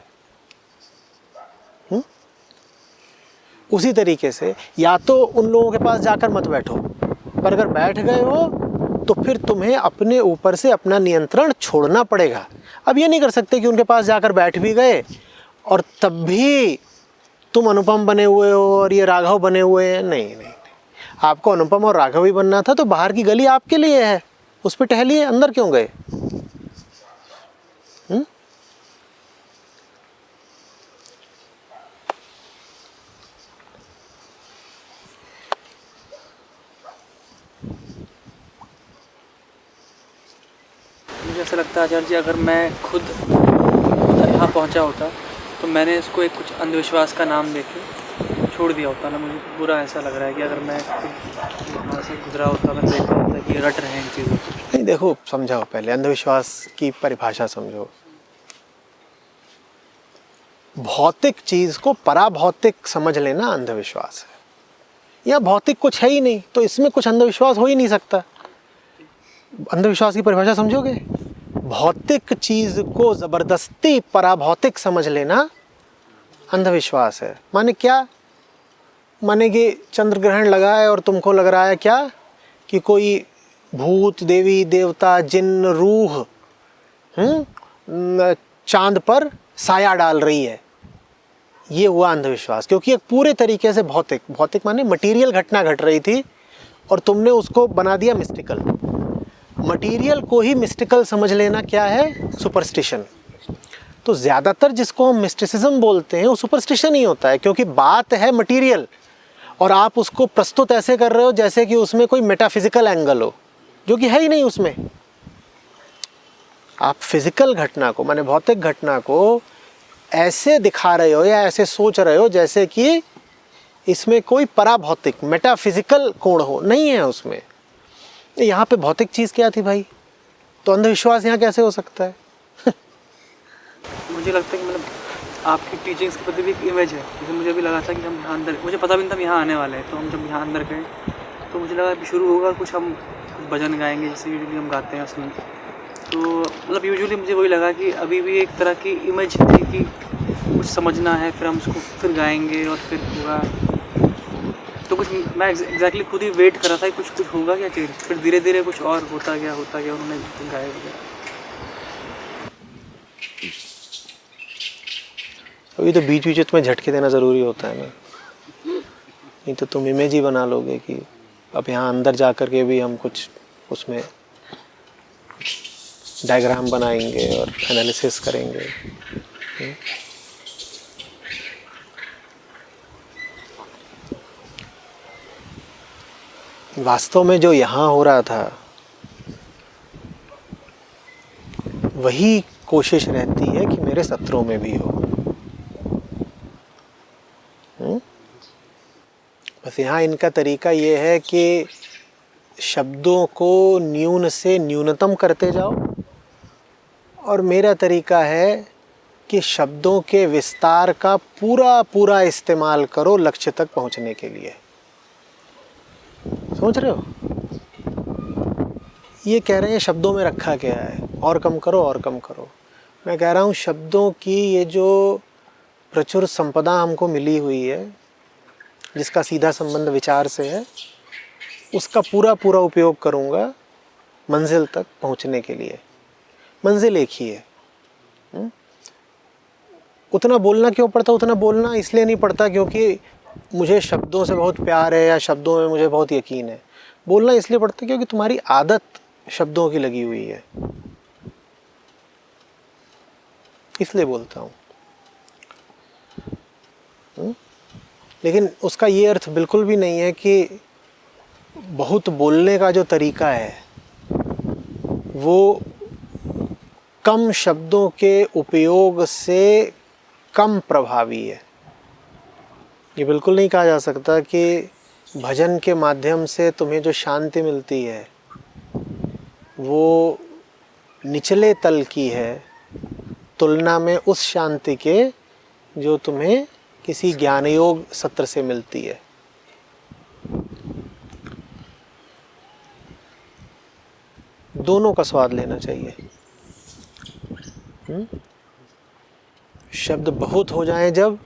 उसी तरीके से या तो उन लोगों के पास जाकर मत बैठो, पर अगर बैठ गए हो तो फिर तुम्हें अपने ऊपर से अपना नियंत्रण छोड़ना पड़ेगा। अब ये नहीं कर सकते कि उनके पास जाकर बैठ भी गए और तब भी तुम अनुपम बने हुए हो और ये राघव बने हुए हैं। नहीं, आपको अनुपम और राघव ही बनना था तो बाहर की गली आपके लिए है, उस पर टहलिए, अंदर क्यों गए? मुझे ऐसा लगता है आचार्य जी, अगर मैं खुद यहाँ पहुँचा होता तो मैंने इसको एक कुछ अंधविश्वास का नाम देके छोड़ दिया होता ना। मुझे बुरा ऐसा लग रहा है कि अगर मैं वहाँ से गुजरा होता, मैं देखा होता कि ये रट रहे हैं इन चीज़ों को। नहीं, देखो समझाओ, पहले अंधविश्वास की परिभाषा समझो। भौतिक चीज़ को पराभौतिक समझ लेना अंधविश्वास है। या भौतिक कुछ है ही नहीं तो इसमें कुछ अंधविश्वास हो ही नहीं सकता। अंधविश्वास की परिभाषा समझोगे? भौतिक चीज को जबरदस्ती पराभौतिक समझ लेना अंधविश्वास है। माने क्या? माने कि चंद्र ग्रहण लगा है और तुमको लग रहा है क्या कि कोई भूत, देवी, देवता, जिन्न, रूह चांद पर साया डाल रही है। ये हुआ अंधविश्वास, क्योंकि एक पूरे तरीके से भौतिक माने मटेरियल घटना घट रही थी और तुमने उसको बना दिया मिस्टिकल। मटेरियल को ही मिस्टिकल समझ लेना क्या है? सुपरस्टिशन। तो ज़्यादातर जिसको हम मिस्टिसिज्म बोलते हैं वो सुपरस्टिशन ही होता है, क्योंकि बात है मटेरियल और आप उसको प्रस्तुत ऐसे कर रहे हो जैसे कि उसमें कोई मेटाफिजिकल एंगल हो, जो कि है ही नहीं उसमें। आप फिजिकल घटना को माने भौतिक घटना को ऐसे दिखा रहे हो या ऐसे सोच रहे हो जैसे कि इसमें कोई पराभौतिक मेटाफिजिकल कोण हो। नहीं है उसमें। यहाँ पे भौतिक चीज़ क्या थी भाई? तो अंधविश्वास यहाँ कैसे हो सकता है? मुझे लगता है कि मतलब आपकी टीचिंग्स के प्रति भी एक इमेज है। जैसे मुझे भी लगा था कि हम यहाँ अंदर, मुझे पता भी नहीं था हम यहाँ आने वाले हैं, तो हम जब यहाँ अंदर गए तो मुझे लगा कि शुरू होगा कुछ, हम भजन गाएंगे जैसे यूजुअली हम गाते हैं उसमें। तो मतलब यूजुअली मुझे वही लगा कि अभी भी एक तरह की इमेज थी कि कुछ समझना है, फिर हम उसको फिर गाएंगे और फिर होगा। तो कुछ मैं एग्जैक्टली खुद ही वेट कर रहा था कि कुछ होगा क्या चीज़, फिर धीरे धीरे कुछ और होता गया उन्होंने गाया वगैरह। अभी तो बीच बीच में झटके देना ज़रूरी होता है ना, नहीं तो तुम इमेज ही बना लोगे कि अब यहाँ अंदर जा कर के भी हम कुछ उसमें डायग्राम बनाएंगे और एनालिसिस करेंगे। वास्तव में जो यहाँ हो रहा था वही कोशिश रहती है कि मेरे सत्रों में भी हो। बस यहाँ इनका तरीका ये है कि शब्दों को न्यून से न्यूनतम करते जाओ और मेरा तरीका है कि शब्दों के विस्तार का पूरा पूरा इस्तेमाल करो लक्ष्य तक पहुंचने के लिए। समझ रहे हो? ये कह रहे हैं शब्दों में रखा क्या है, और कम करो और कम करो। मैं कह रहा हूँ शब्दों की ये जो प्रचुर संपदा हमको मिली हुई है, जिसका सीधा संबंध विचार से है, उसका पूरा पूरा उपयोग करूँगा मंजिल तक पहुँचने के लिए। मंजिल एक ही है। उतना बोलना क्यों पड़ता? उतना बोलना इसलिए नहीं पड़ता क्योंकि मुझे शब्दों से बहुत प्यार है या शब्दों में मुझे बहुत यकीन है। बोलना इसलिए पड़ता है क्योंकि तुम्हारी आदत शब्दों की लगी हुई है, इसलिए बोलता हूँ। लेकिन उसका ये अर्थ बिल्कुल भी नहीं है कि बहुत बोलने का जो तरीका है वो कम शब्दों के उपयोग से कम प्रभावी है। ये बिल्कुल नहीं कहा जा सकता कि भजन के माध्यम से तुम्हें जो शांति मिलती है वो निचले तल की है तुलना में उस शांति के जो तुम्हें किसी ज्ञान योग सत्र से मिलती है। दोनों का स्वाद लेना चाहिए। शब्द बहुत हो जाएं जब,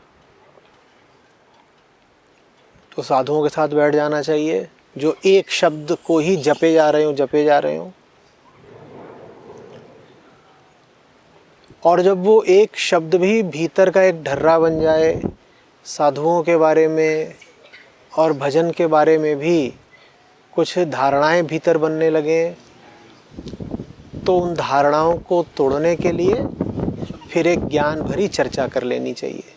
तो साधुओं के साथ बैठ जाना चाहिए जो एक शब्द को ही जपे जा रहे हो। और जब वो एक शब्द भी भीतर का एक ढर्रा बन जाए, साधुओं के बारे में और भजन के बारे में भी कुछ धारणाएं भीतर बनने लगें, तो उन धारणाओं को तोड़ने के लिए फिर एक ज्ञान भरी चर्चा कर लेनी चाहिए।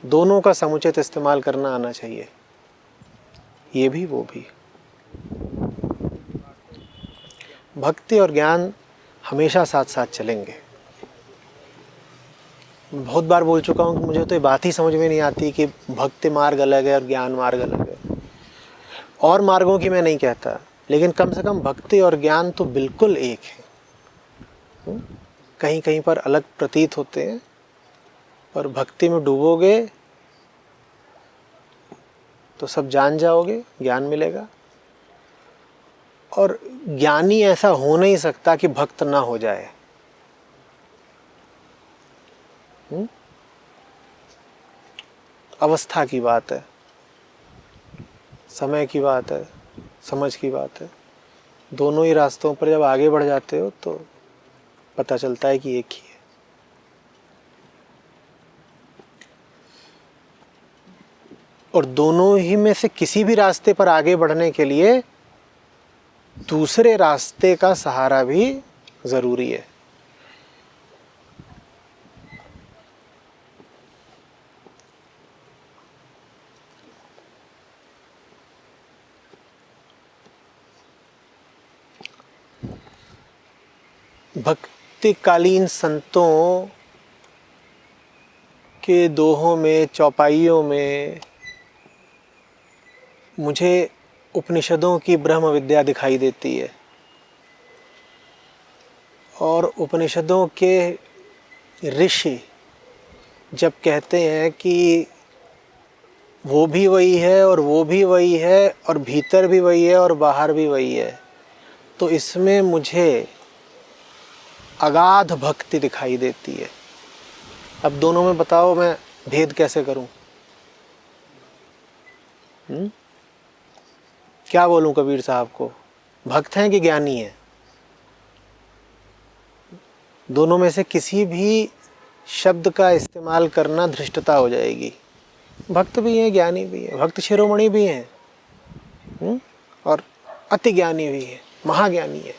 दोनों का समुचित इस्तेमाल करना आना चाहिए, ये भी वो भी। भक्ति और ज्ञान हमेशा साथ साथ चलेंगे। बहुत बार बोल चुका हूँ कि मुझे तो ये बात ही समझ में नहीं आती कि भक्ति मार्ग अलग है और ज्ञान मार्ग अलग है। और मार्गों की मैं नहीं कहता, लेकिन कम से कम भक्ति और ज्ञान तो बिल्कुल एक है। कहीं कहीं पर अलग प्रतीत होते हैं, और भक्ति में डूबोगे तो सब जान जाओगे, ज्ञान मिलेगा। और ज्ञानी ऐसा हो नहीं सकता कि भक्त ना हो जाए। अवस्था की बात है, समय की बात है, समझ की बात है। दोनों ही रास्तों पर जब आगे बढ़ जाते हो तो पता चलता है कि एक ही है। और दोनों ही में से किसी भी रास्ते पर आगे बढ़ने के लिए दूसरे रास्ते का सहारा भी जरूरी है। भक्तिकालीन संतों के दोहों में, चौपाइयों में मुझे उपनिषदों की ब्रह्म विद्या दिखाई देती है। और उपनिषदों के ऋषि जब कहते हैं कि वो भी वही है और वो भी वही है और भीतर भी वही है और बाहर भी वही है, तो इसमें मुझे अगाध भक्ति दिखाई देती है। अब दोनों में बताओ मैं भेद कैसे करूं? क्या बोलूं कबीर साहब को, भक्त हैं कि ज्ञानी हैं? दोनों में से किसी भी शब्द का इस्तेमाल करना धृष्टता हो जाएगी। भक्त भी हैं, ज्ञानी भी हैं, भक्त शिरोमणि भी हैं और अति ज्ञानी भी हैं, महाज्ञानी है।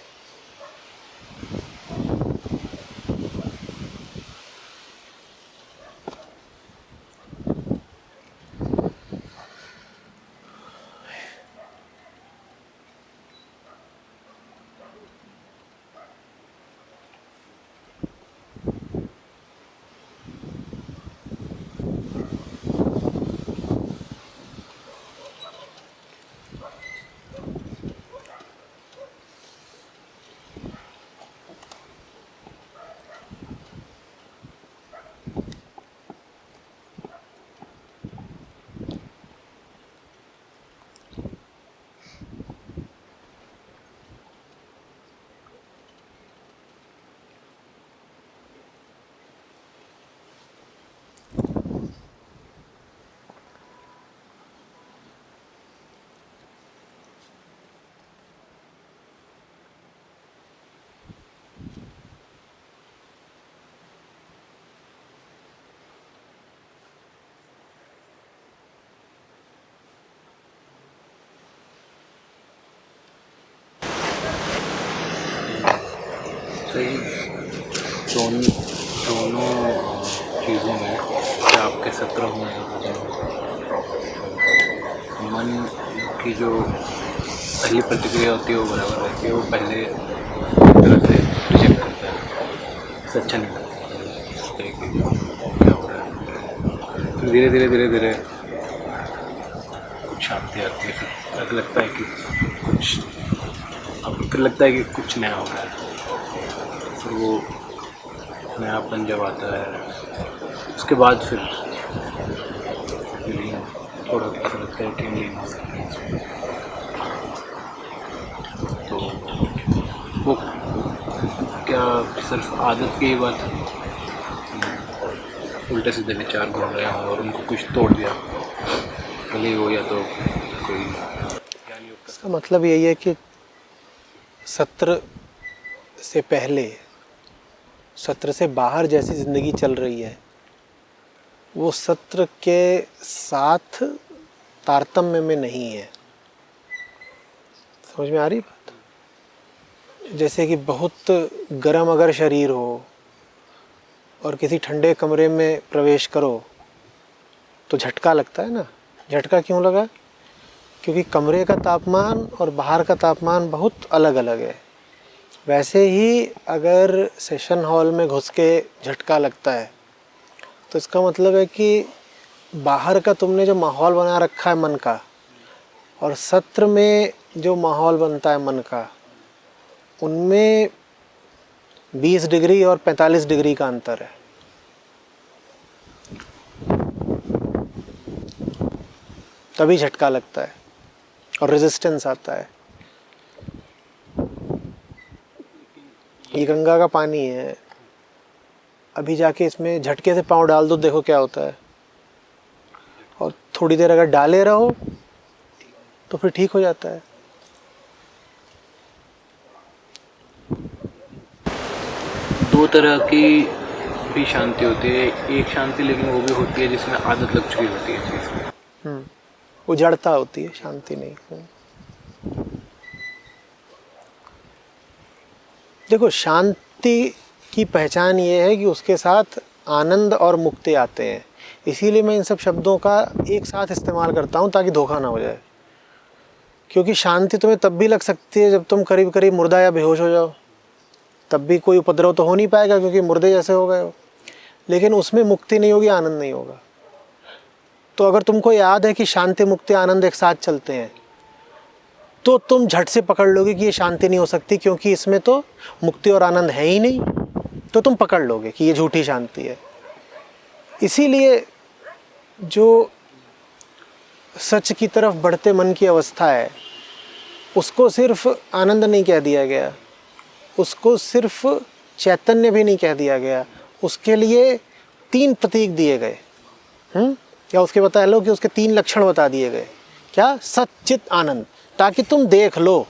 सही दोनों चीज़ों में क्या आपके सत्र हुए हैं मन की जो पहली प्रतिक्रिया होती है वो बराबर रहती है, वो पहले एक तरह से रिजेक्ट करता है, सच्चा नहीं लगता क्या हो रहा है। फिर धीरे धीरे कुछ शांति आती है, फिर ऐसा लगता है कि कुछ, अब फिर लगता है कि कुछ नया हो रहा है। फिर वो नयापन जब आता है उसके बाद फिर थोड़ा ऐसा लगता है कि लीन हो सकते हैं। तो वो क्या सिर्फ आदत की ही बात है, उल्टे सीधे विचार घूम रहे हों और उनको कुछ तोड़ दिया, भले हो या तो कोई ज्ञान योग। इसका मतलब यही है कि सत्र से पहले, सत्र से बाहर जैसी ज़िंदगी चल रही है वो सत्र के साथ तारतम्य में नहीं है। समझ में आ रही बात? जैसे कि बहुत गर्म अगर शरीर हो और किसी ठंडे कमरे में प्रवेश करो तो झटका लगता है ना। झटका क्यों लगा? क्योंकि कमरे का तापमान और बाहर का तापमान बहुत अलग अलग है। वैसे ही अगर सेशन हॉल में घुस के झटका लगता है तो इसका मतलब है कि बाहर का तुमने जो माहौल बना रखा है मन का, और सत्र में जो माहौल बनता है मन का, उनमें 20 डिग्री और 45 डिग्री का अंतर है। तभी झटका लगता है और रेजिस्टेंस आता है। ये गंगा का पानी है, अभी जाके इसमें झटके से पाँव डाल दो, देखो क्या होता है। और थोड़ी देर अगर डाले रहो तो फिर ठीक हो जाता है। दो तरह की भी शांति होती है, एक शांति लेकिन वो भी होती है जिसमें आदत लग चुकी होती है चीज़ की। वो जड़ता होती है, शांति नहीं। देखो, शांति की पहचान ये है कि उसके साथ आनंद और मुक्ति आते हैं। इसीलिए मैं इन सब शब्दों का एक साथ इस्तेमाल करता हूँ ताकि धोखा ना हो जाए। क्योंकि शांति तुम्हें तब भी लग सकती है जब तुम करीब करीब मुर्दा या बेहोश हो जाओ, तब भी कोई उपद्रव तो हो नहीं पाएगा क्योंकि मुर्दे जैसे हो गए हो। लेकिन उसमें मुक्ति नहीं होगी, आनंद नहीं होगा। तो अगर तुमको याद है कि शांति मुक्ति आनंद एक साथ चलते हैं तो तुम झट से पकड़ लोगे कि ये शांति नहीं हो सकती क्योंकि इसमें तो मुक्ति और आनंद है ही नहीं। तो तुम पकड़ लोगे कि ये झूठी शांति है। इसीलिए जो सच की तरफ बढ़ते मन की अवस्था है उसको सिर्फ आनंद नहीं कह दिया गया, उसको सिर्फ चैतन्य भी नहीं कह दिया गया, उसके लिए 3 प्रतीक दिए गए। या उसके बता लो कि उसके 3 लक्षण बता दिए गए। क्या? सच्चित आनंद, ताकि तुम देख लो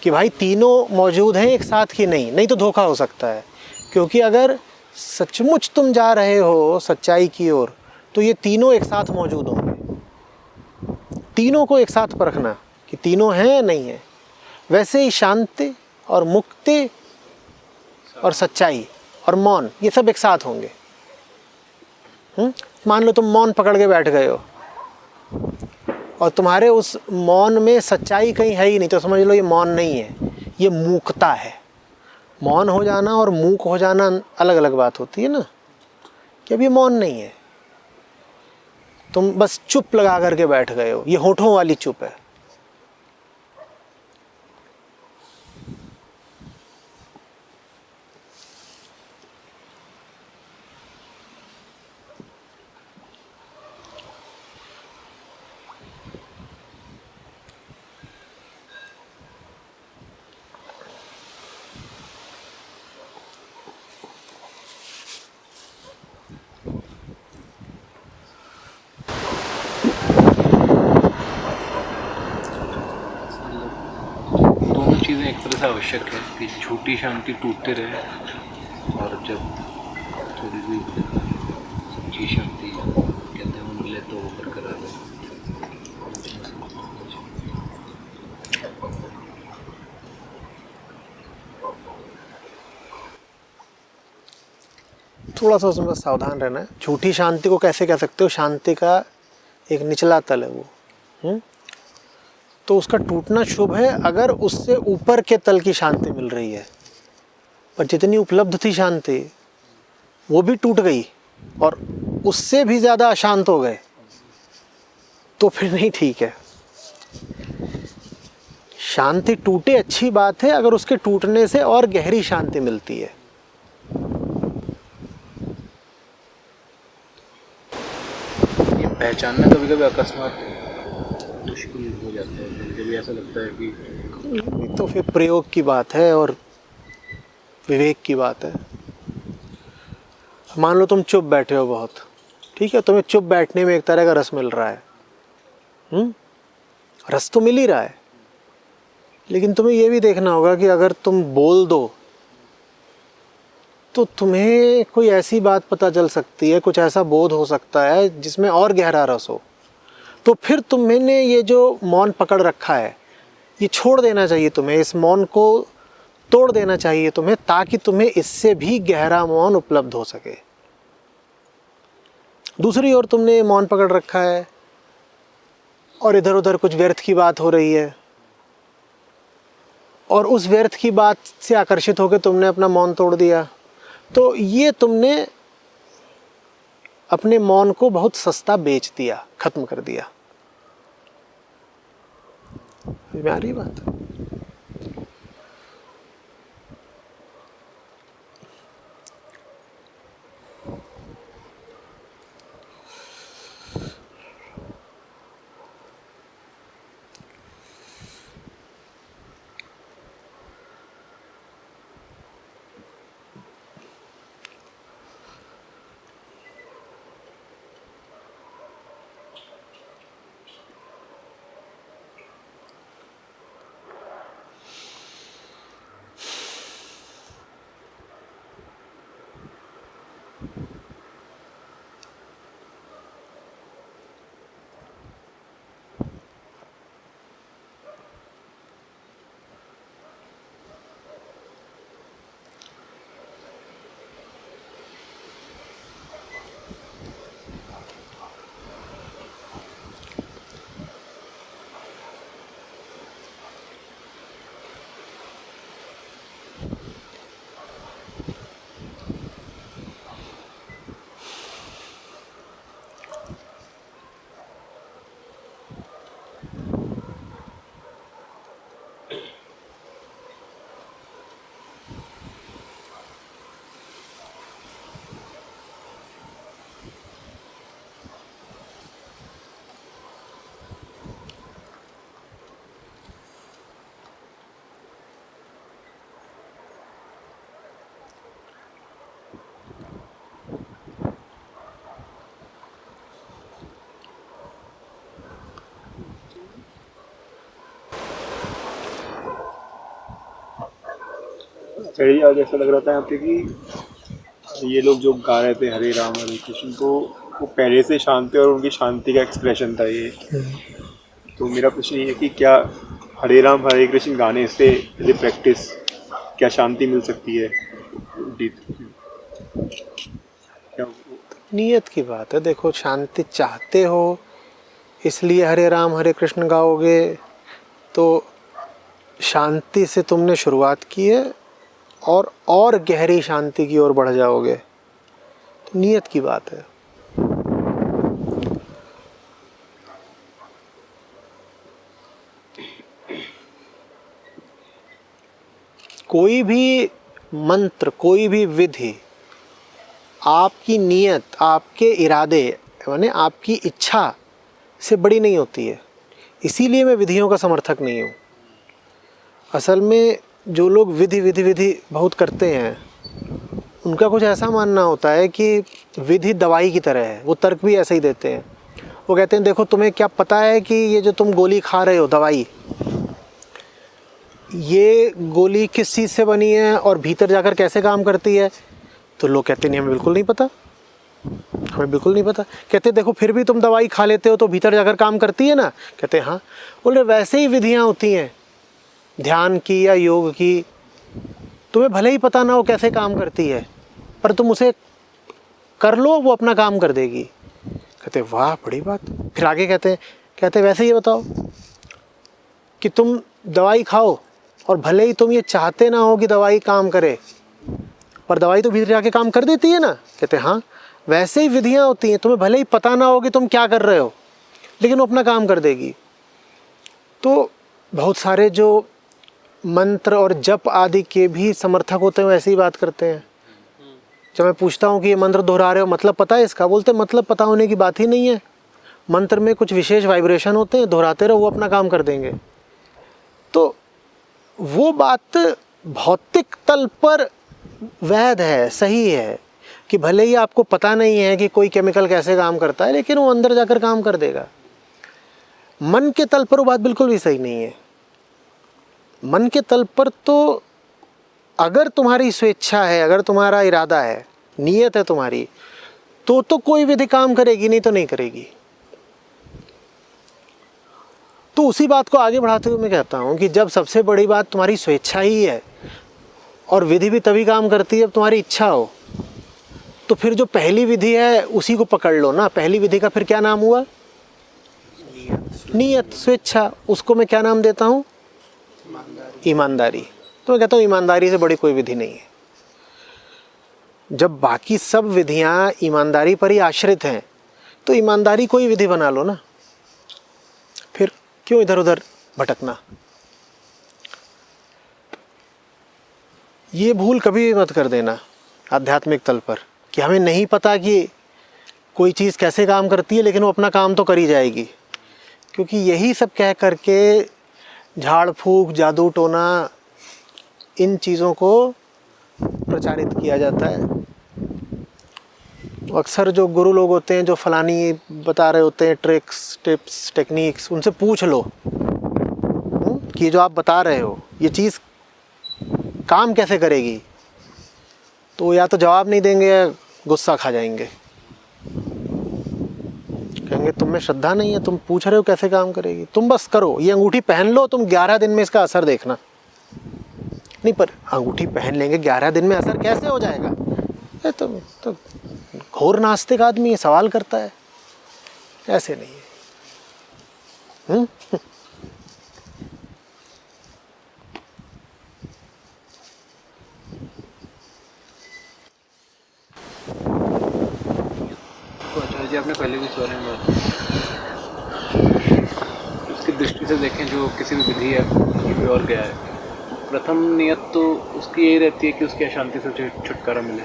कि भाई तीनों मौजूद हैं एक साथ कि नहीं तो धोखा हो सकता है। क्योंकि अगर सचमुच तुम जा रहे हो सच्चाई की ओर तो ये तीनों एक साथ मौजूद होंगे। तीनों को एक साथ परखना कि तीनों हैं या नहीं है। वैसे ही शांति और मुक्ति और सच्चाई और मौन, ये सब एक साथ होंगे। मान लो तुम मौन पकड़ के बैठ गए हो और तुम्हारे उस मौन में सच्चाई कहीं है ही नहीं, तो समझ लो ये मौन नहीं है, ये मूकता है। मौन हो जाना और मूक हो जाना अलग अलग बात होती है ना। कि अब ये मौन नहीं है, तुम बस चुप लगा करके बैठ गए हो, ये होठों वाली चुप है। चीज़ें एक तरह से आवश्यक है कि झूठी शांति टूटते रहे और जब थोड़ी भी सच्ची शांति कहते हैं वो मिले तो वो बरकरार रहे। थोड़ा सा उसमें सावधान रहना है। झूठी शांति को कैसे कह सकते हो, शांति का एक निचला तल है वो। तो उसका टूटना शुभ है अगर उससे ऊपर के तल की शांति मिल रही है। पर जितनी उपलब्ध थी शांति वो भी टूट गई और उससे भी ज़्यादा अशांत हो गए, तो फिर नहीं ठीक है। शांति टूटे अच्छी बात है, अगर उसके टूटने से और गहरी शांति मिलती है। ये पहचानना कभी कभी अकस्मात मुश्किल हो जाता है, कभी कभी ऐसा लगता है कि तो फिर प्रयोग की बात है और विवेक की बात है। मान लो तुम चुप बैठे हो बहुत, ठीक है, तुम्हें चुप बैठने में एक तरह का रस मिल रहा है। रस तो मिल ही रहा है, लेकिन तुम्हें यह भी देखना होगा कि अगर तुम बोल दो तो तुम्हें कोई ऐसी बात पता चल सकती है, कुछ ऐसा बोध हो सकता है जिसमें और गहरा रस हो। तो फिर तुमने ये जो मौन पकड़ रखा है ये छोड़ देना चाहिए, तुम्हें इस मौन को तोड़ देना चाहिए तुम्हें, ताकि तुम्हें इससे भी गहरा मौन उपलब्ध हो सके। दूसरी ओर तुमने मौन पकड़ रखा है और इधर उधर कुछ व्यर्थ की बात हो रही है, और उस व्यर्थ की बात से आकर्षित होकर तुमने अपना मौन तोड़ दिया, तो ये तुमने अपने मौन को बहुत सस्ता बेच दिया, खत्म कर दिया। में आ रही बात? सही। आज ऐसा लग रहा था यहाँ पे कि ये लोग जो गा रहे थे हरे राम हरे कृष्ण, तो वो पहले से शांत थे और उनकी शांति का एक्सप्रेशन था ये। तो मेरा प्रश्न ये है कि क्या हरे राम हरे कृष्ण गाने से एज ए प्रैक्टिस क्या शांति मिल सकती है? क्या नियत की बात है। देखो, शांति चाहते हो इसलिए हरे राम हरे कृष्ण गाओगे, तो शांति से तुमने शुरुआत की है और गहरी शांति की ओर बढ़ जाओगे, तो नियत की बात है। कोई भी मंत्र, कोई भी विधि आपकी नियत, आपके इरादे माने आपकी इच्छा से बड़ी नहीं होती है। इसीलिए मैं विधियों का समर्थक नहीं हूँ। असल में जो लोग विधि बहुत करते हैं, उनका कुछ ऐसा मानना होता है कि विधि दवाई की तरह है। वो तर्क भी ऐसे ही देते हैं। वो कहते हैं देखो, तुम्हें क्या पता है कि ये जो तुम गोली खा रहे हो, दवाई, ये गोली किस चीज़ से बनी है और भीतर जाकर कैसे काम करती है? तो लोग कहते नहीं, हमें बिल्कुल नहीं पता, हमें बिल्कुल नहीं पता। कहते देखो, फिर भी तुम दवाई खा लेते हो तो भीतर जाकर काम करती है ना? कहते हाँ। बोले वैसे ही विधियाँ होती हैं, ध्यान की या योग की, तुम्हें भले ही पता ना हो कैसे काम करती है, पर तुम उसे कर लो, वो अपना काम कर देगी। कहते वाह बड़ी बात। फिर आगे कहते वैसे ये बताओ कि तुम दवाई खाओ और भले ही तुम ये चाहते ना हो कि दवाई काम करे, पर दवाई तो भीतर जाके काम कर देती है ना। कहते हाँ, वैसे ही विधियाँ होती हैं, तुम्हें भले ही पता ना हो कि तुम क्या कर रहे हो, लेकिन वो अपना काम कर देगी। तो बहुत सारे जो मंत्र और जप आदि के भी समर्थक होते हैं वैसे ही बात करते हैं। जब मैं पूछता हूँ कि ये मंत्र दोहरा रहे हो, मतलब पता है इसका? बोलते मतलब पता होने की बात ही नहीं है, मंत्र में कुछ विशेष वाइब्रेशन होते हैं, दोहराते रहो, वो अपना काम कर देंगे। तो वो बात भौतिक तल पर वैध है, सही है कि भले ही आपको पता नहीं है कि कोई केमिकल कैसे काम करता है, लेकिन वो अंदर जाकर काम कर देगा। मन के तल पर वो बात बिल्कुल भी सही नहीं है। मन के तल पर तो अगर तुम्हारी स्वेच्छा है, अगर तुम्हारा इरादा है, नीयत है तुम्हारी, तो कोई विधि काम करेगी, नहीं तो नहीं करेगी। तो उसी बात को आगे बढ़ाते हुए मैं कहता हूँ कि जब सबसे बड़ी बात तुम्हारी स्वेच्छा ही है और विधि भी तभी काम करती है जब तुम्हारी इच्छा हो, तो फिर जो पहली विधि है उसी को पकड़ लो ना। पहली विधि का फिर क्या नाम हुआ? नीयत, स्वेच्छा। उसको मैं क्या नाम देता हूँ? ईमानदारी। तो मैं कहता हूँ ईमानदारी से बड़ी कोई विधि नहीं है। जब बाकी सब विधियाँ ईमानदारी पर ही आश्रित हैं, तो ईमानदारी कोई विधि बना लो ना, फिर क्यों इधर उधर भटकना। ये भूल कभी मत कर देना आध्यात्मिक तल पर कि हमें नहीं पता कि कोई चीज़ कैसे काम करती है, लेकिन वो अपना काम तो कर ही जाएगी। क्योंकि यही सब कह करके झाड़ फूक, जादू टोना, इन चीज़ों को प्रचारित किया जाता है। अक्सर जो गुरु लोग होते हैं, जो फलानी बता रहे होते हैं ट्रिक्स, टिप्स, टेक्निक्स, उनसे पूछ लो कि जो आप बता रहे हो ये चीज़ काम कैसे करेगी, तो या तो जवाब नहीं देंगे या गुस्सा खा जाएंगे। कहेंगे तुम में श्रद्धा नहीं है, तुम पूछ रहे हो कैसे काम करेगी, तुम बस करो, ये अंगूठी पहन लो, तुम 11 दिन में इसका असर देखना। नहीं, पर अंगूठी पहन लेंगे 11 दिन में असर कैसे हो जाएगा? ये तो घोर नास्तिक आदमी सवाल करता है, ऐसे नहीं है। तो आचार्य जी आपने पहले भी इस बारे में बात, उसकी दृष्टि से देखें जो किसी भी विधि है कहीं भी और गया है, प्रथम नियत तो उसकी यही रहती है कि उसकी अशांति से छुटकारा मिले।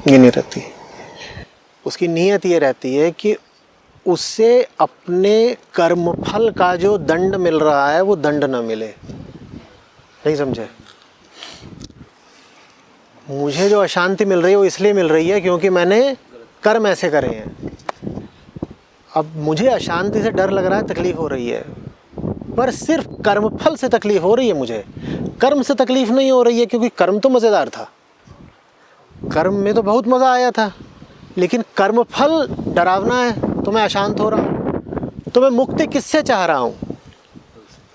ये नहीं रहती। उसकी नीयत ये रहती है कि उससे अपने कर्मफल का जो दंड मिल रहा है वो दंड न मिले। नहीं समझे? मुझे जो अशांति मिल रही है वो इसलिए मिल रही है क्योंकि मैंने कर्म ऐसे करे हैं। अब मुझे अशांति से डर लग रहा है, तकलीफ हो रही है, पर सिर्फ कर्मफल से तकलीफ हो रही है। मुझे कर्म से तकलीफ नहीं हो रही है, क्योंकि कर्म तो मज़ेदार था, कर्म में तो बहुत मज़ा आया था, लेकिन कर्मफल डरावना है, तो मैं अशांत हो रहा हूँ। तो मैं मुक्ति किससे चाह रहा हूँ?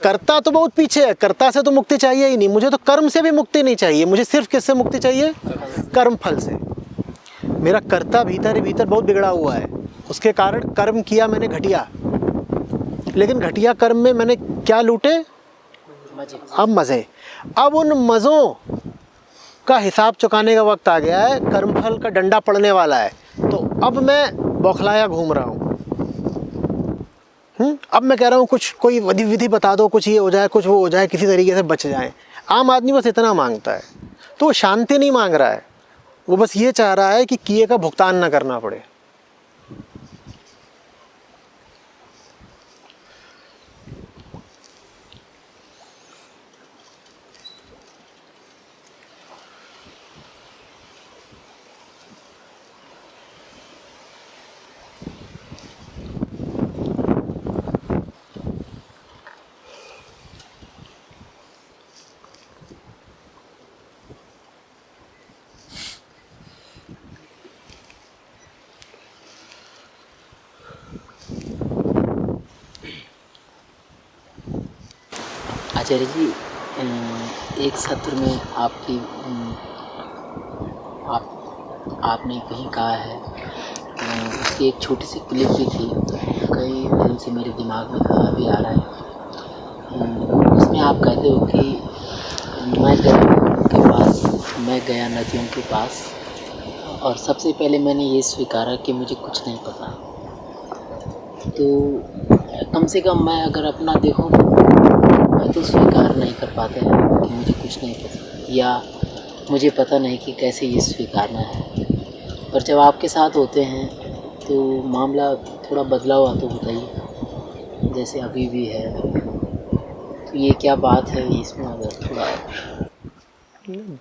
कर्ता तो बहुत पीछे है, कर्ता से तो मुक्ति चाहिए ही नहीं। मुझे तो कर्म से भी मुक्ति नहीं चाहिए, मुझे सिर्फ किससे मुक्ति चाहिए? कर्मफल से। मेरा कर्ता भीतर ही भीतर बहुत बिगड़ा हुआ है, उसके कारण कर्म किया मैंने घटिया, लेकिन घटिया कर्म में मैंने क्या लूटे? अब मज़े। अब उन मज़ों का हिसाब चुकाने का वक्त आ गया है, कर्मफल का डंडा पड़ने वाला है। तो अब मैं बौखलाया घूम रहा हूँ। अब मैं कह रहा हूँ कुछ कोई विधि बता दो, कुछ ये हो जाए, कुछ वो हो जाए, किसी तरीके से बच जाए। आम आदमी बस इतना मांगता है, तो वो शांति नहीं मांग रहा है, वो बस ये चाह रहा है कि किए का भुगतान ना करना पड़े। आचार्य जी, एक सत्र में आपकी आप आपने कहीं कहा है, उसकी एक छोटी सी क्लिप भी थी, कई दिन से मेरे दिमाग में अभी आ रहा है। उसमें आप कहते हो कि मैं गया नदियों के पास और सबसे पहले मैंने ये स्वीकारा कि मुझे कुछ नहीं पता। तो कम से कम मैं अगर अपना देखूं तो मैं तो स्वीकार नहीं कर पाता कि मुझे कुछ नहीं पता, या मुझे पता नहीं कि कैसे ये स्वीकारना है। पर जब आपके साथ होते हैं तो मामला थोड़ा बदला हुआ तो होता ही, जैसे अभी भी है। तो ये क्या बात है इसमें, अगर थोड़ा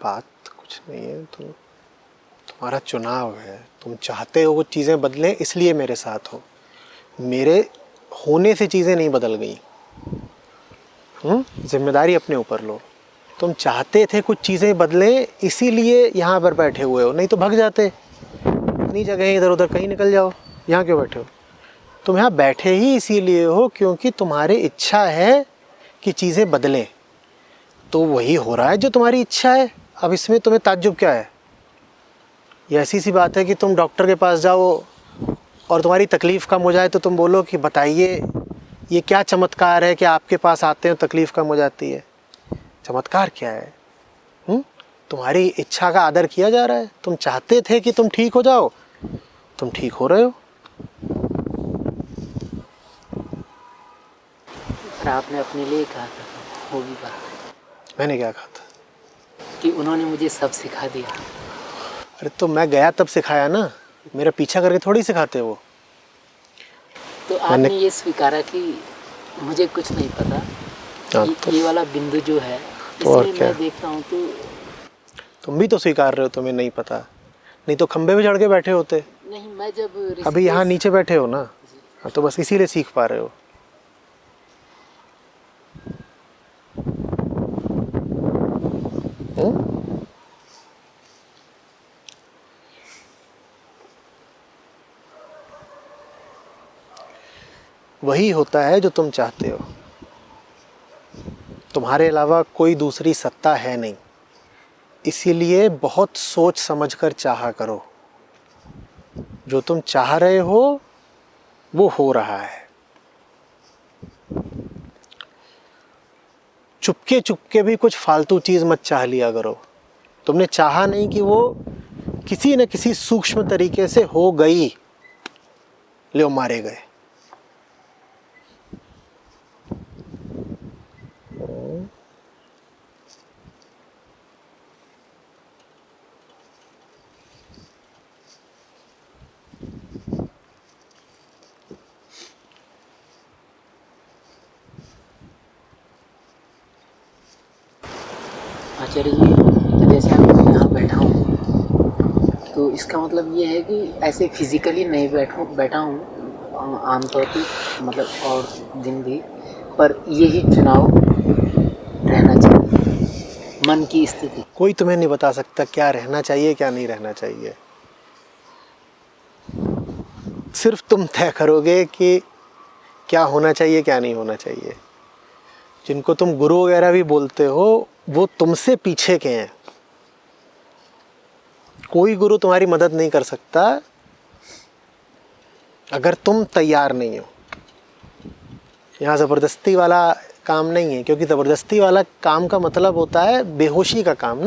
बात कुछ नहीं है, तो तुम्हारा चुनाव है, तुम चाहते हो वो चीज़ें बदलें इसलिए मेरे साथ हो। मेरे होने से चीज़ें नहीं बदल गई। जिम्मेदारी अपने ऊपर लो। तुम चाहते थे कुछ चीज़ें बदलें इसीलिए यहाँ पर बैठे हुए हो, नहीं तो भाग जाते। इतनी जगह इधर उधर कहीं निकल जाओ, यहाँ क्यों बैठे हो? तुम यहाँ बैठे ही इसीलिए हो क्योंकि तुम्हारी इच्छा है कि चीज़ें बदलें। तो वही हो रहा है जो तुम्हारी इच्छा है। अब इसमें तुम्हें ताज्जुब क्या है? ये ऐसी सी बात है कि तुम डॉक्टर के पास जाओ और तुम्हारी तकलीफ़ कम हो जाए तो तुम बोलो कि बताइए ये क्या चमत्कार है कि आपके पास आते हो तकलीफ़ कम हो जाती है। चमत्कार क्या है? तुम्हारी इच्छा का आदर किया जा रहा है। तुम चाहते थे कि तुम ठीक हो जाओ, तुम ठीक हो रहे हो। पर आपने अपने लिए कहा था, होगी बात। मैंने क्या कहा था? कि उन्होंने मुझे सब सिखा दिया। अरे तो मैं गया तब सिखाया ना, मेरा पीछा करके थोड़ी सिखाते वो। तो आपने ये स्वीकारा कि मुझे कुछ नहीं पता। ये वाला बिंदु जो है, इसमें मैं देखता हूँ तो तुम भी तो स्वीकार रहे हो तुम्हें नहीं पता, नहीं तो खंबे पे चढ़ के बैठे होते। नहीं, मैं जब अभी यहाँ नीचे बैठे हो ना, तो बस इसीलिए सीख पा रहे हो। वही होता है जो तुम चाहते हो। तुम्हारे अलावा कोई दूसरी सत्ता है नहीं, इसीलिए बहुत सोच समझकर चाहा करो। जो तुम चाह रहे हो वो हो रहा है। चुपके चुपके भी कुछ फालतू चीज़ मत चाह लिया करो। तुमने चाहा नहीं कि वो किसी न किसी सूक्ष्म तरीके से हो गई, ले मारे गए। आचार्य जी, जैसे मैं यहाँ बैठा हूँ तो इसका मतलब ये है कि ऐसे फिजिकली नहीं बैठा हूँ आमतौर पे, मतलब और दिन भी, पर यही चुनाव रहना चाहिए मन की स्थिति। कोई तुम्हें नहीं बता सकता क्या रहना चाहिए क्या नहीं रहना चाहिए। सिर्फ तुम तय करोगे कि क्या होना चाहिए क्या नहीं होना चाहिए। जिनको तुम गुरु वगैरह भी बोलते हो वो तुमसे पीछे के हैं। कोई गुरु तुम्हारी मदद नहीं कर सकता अगर तुम तैयार नहीं हो। यहाँ ज़बरदस्ती वाला काम नहीं है, क्योंकि ज़बरदस्ती वाला काम का मतलब होता है बेहोशी का काम,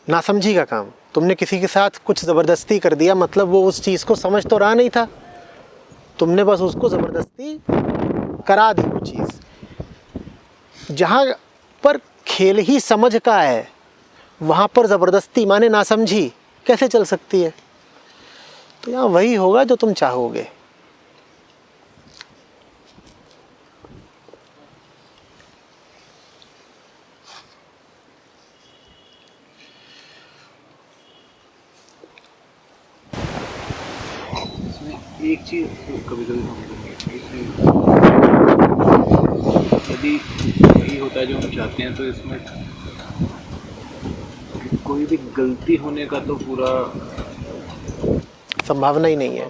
नासमझी का काम। तुमने किसी के साथ कुछ ज़बरदस्ती कर दिया, मतलब वो उस चीज़ को समझ तो रहा नहीं था, तुमने बस उसको ज़बरदस्ती करा दी वो चीज़। जहाँ पर खेल ही समझ का है वहाँ पर ज़बरदस्ती माने नासमझी कैसे चल सकती है? तो यहाँ वही होगा जो तुम चाहोगे। एक चीज़ कभी कभी यदि वही होता है जो हम चाहते हैं, तो इसमें कोई भी गलती होने का तो पूरा संभावना ही नहीं है।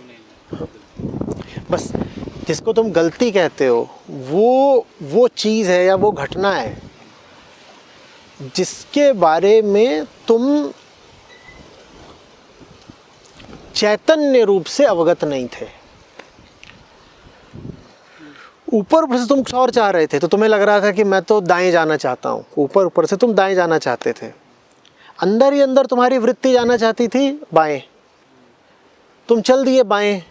बस जिसको तुम गलती कहते हो वो चीज़ है या वो घटना है जिसके बारे में तुम चैतन्य रूप से अवगत नहीं थे। ऊपर से तुम कुछ और चाह रहे थे, तो तुम्हें लग रहा था कि मैं तो दाएं जाना चाहता हूँ। ऊपर से तुम दाएं जाना चाहते थे, अंदर ही अंदर तुम्हारी वृत्ति जाना चाहती थी बाएं। तुम चल दिए बाएं,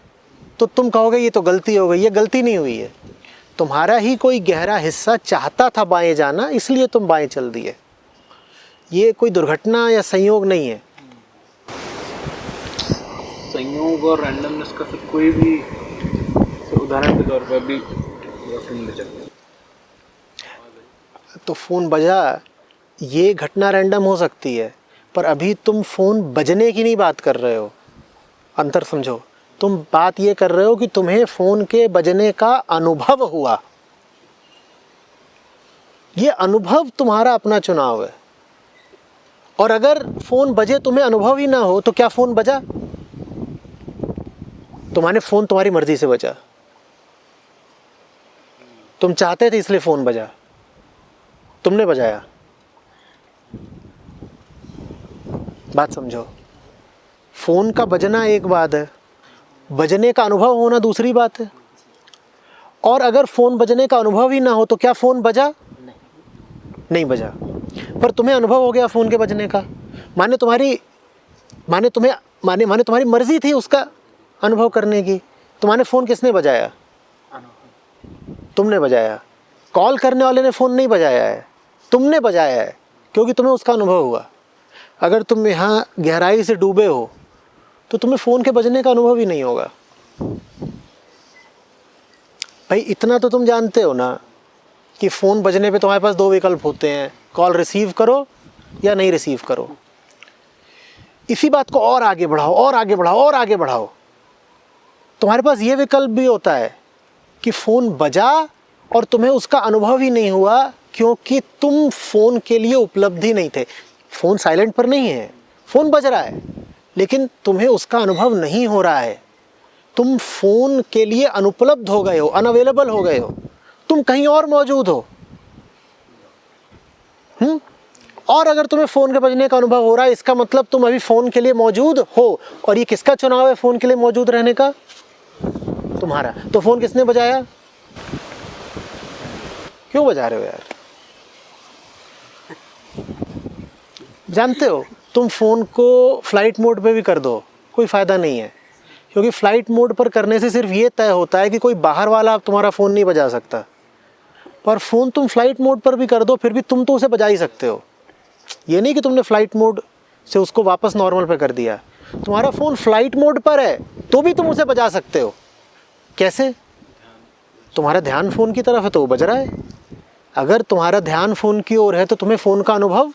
तो तुम कहोगे ये तो गलती हो गई। ये गलती नहीं हुई है, तुम्हारा ही कोई गहरा हिस्सा चाहता था बाएं जाना, इसलिए तुम बाएं चल दिए। ये कोई दुर्घटना या संयोग नहीं है। संयोग और रैंडमनेस का फिर कोई भी उदाहरण के तौर पर भी सुन ले सकते। तो फ़ोन बजा, ये घटना रैंडम हो सकती है, पर अभी तुम फ़ोन बजने की नहीं बात कर रहे हो। अंतर समझो, तुम बात ये कर रहे हो कि तुम्हें फ़ोन के बजने का अनुभव हुआ। ये अनुभव तुम्हारा अपना चुनाव है। और अगर फ़ोन बजे तुम्हें अनुभव ही ना हो, तो क्या फ़ोन बजा? तुम्हारे फ़ोन तुम्हारी मर्जी से बजा, तुम चाहते थे इसलिए फ़ोन बजा, तुमने बजाया। बात समझो, फ़ोन का बजना एक बात है, बजने का अनुभव होना दूसरी बात है। और अगर फ़ोन बजने का अनुभव ही ना हो, तो क्या फ़ोन बजा? नहीं बजा, पर तुम्हें अनुभव हो गया फ़ोन के बजने का। माने तुम्हारी मर्जी थी उसका अनुभव करने की। तुम्हारे फ़ोन किसने बजाया? तुमने बजाया। कॉल करने वाले ने फ़ोन नहीं बजाया है, तुमने बजाया है, क्योंकि तुम्हें उसका अनुभव हुआ। अगर तुम यहाँ गहराई से डूबे हो, तो तुम्हें फ़ोन के बजने का अनुभव ही नहीं होगा। भाई इतना तो तुम जानते हो ना कि फ़ोन बजने पे तुम्हारे पास दो विकल्प होते हैं, कॉल रिसीव करो या नहीं रिसीव करो। इसी बात को और आगे बढ़ाओ और आगे बढ़ाओ और आगे बढ़ाओ। तुम्हारे पास ये विकल्प भी होता है कि फ़ोन बजा और तुम्हें उसका अनुभव ही नहीं हुआ, क्योंकि तुम फ़ोन के लिए उपलब्ध ही नहीं थे। फ़ोन साइलेंट पर नहीं है, फ़ोन बज रहा है, लेकिन तुम्हें उसका अनुभव नहीं हो रहा है। तुम फ़ोन के लिए अनुपलब्ध हो गए हो, अनअवेलेबल हो गए हो, तुम कहीं और मौजूद हो। और अगर तुम्हें फ़ोन के बजने का अनुभव हो रहा है, इसका मतलब तुम अभी फ़ोन के लिए मौजूद हो। और ये किसका चुनाव है फ़ोन के लिए मौजूद रहने का? तुम्हारा। तो फ़ोन किसने बजाया? क्यों बजा रहे हो यार? जानते हो, तुम फ़ोन को फ्लाइट मोड पे भी कर दो, कोई फ़ायदा नहीं है, क्योंकि फ़्लाइट मोड पर करने से सिर्फ ये तय होता है कि कोई बाहर वाला तुम्हारा फ़ोन नहीं बजा सकता। पर फ़ोन तुम फ्लाइट मोड पर भी कर दो, फिर भी तुम तो उसे बजा ही सकते हो। ये नहीं कि तुमने फ़्लाइट मोड से उसको वापस नॉर्मल पे कर दिया। तुम्हारा फ़ोन फ्लाइट मोड पर है, तो भी तुम उसे बजा सकते हो। कैसे? तुम्हारा ध्यान फ़ोन की तरफ है तो वो बज रहा है। अगर तुम्हारा ध्यान फ़ोन की ओर है, तो तुम्हें फ़ोन का अनुभव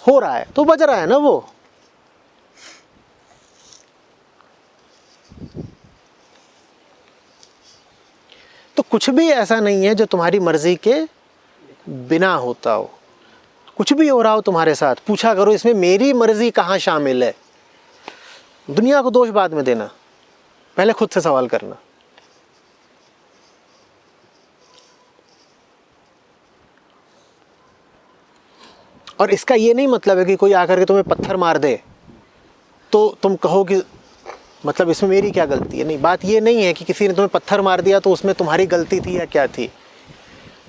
हो रहा है, तो बज रहा है ना वो। तो कुछ भी ऐसा नहीं है जो तुम्हारी मर्जी के बिना होता हो। कुछ भी हो रहा हो तुम्हारे साथ, पूछा करो इसमें मेरी मर्जी कहाँ शामिल है। दुनिया को दोष बाद में देना, पहले खुद से सवाल करना। और इसका ये नहीं मतलब है कि कोई आकर के तुम्हें पत्थर मार दे तो तुम कहो कि मतलब इसमें मेरी क्या गलती है। नहीं, बात ये नहीं है कि किसी ने तुम्हें पत्थर मार दिया तो उसमें तुम्हारी गलती थी या क्या थी।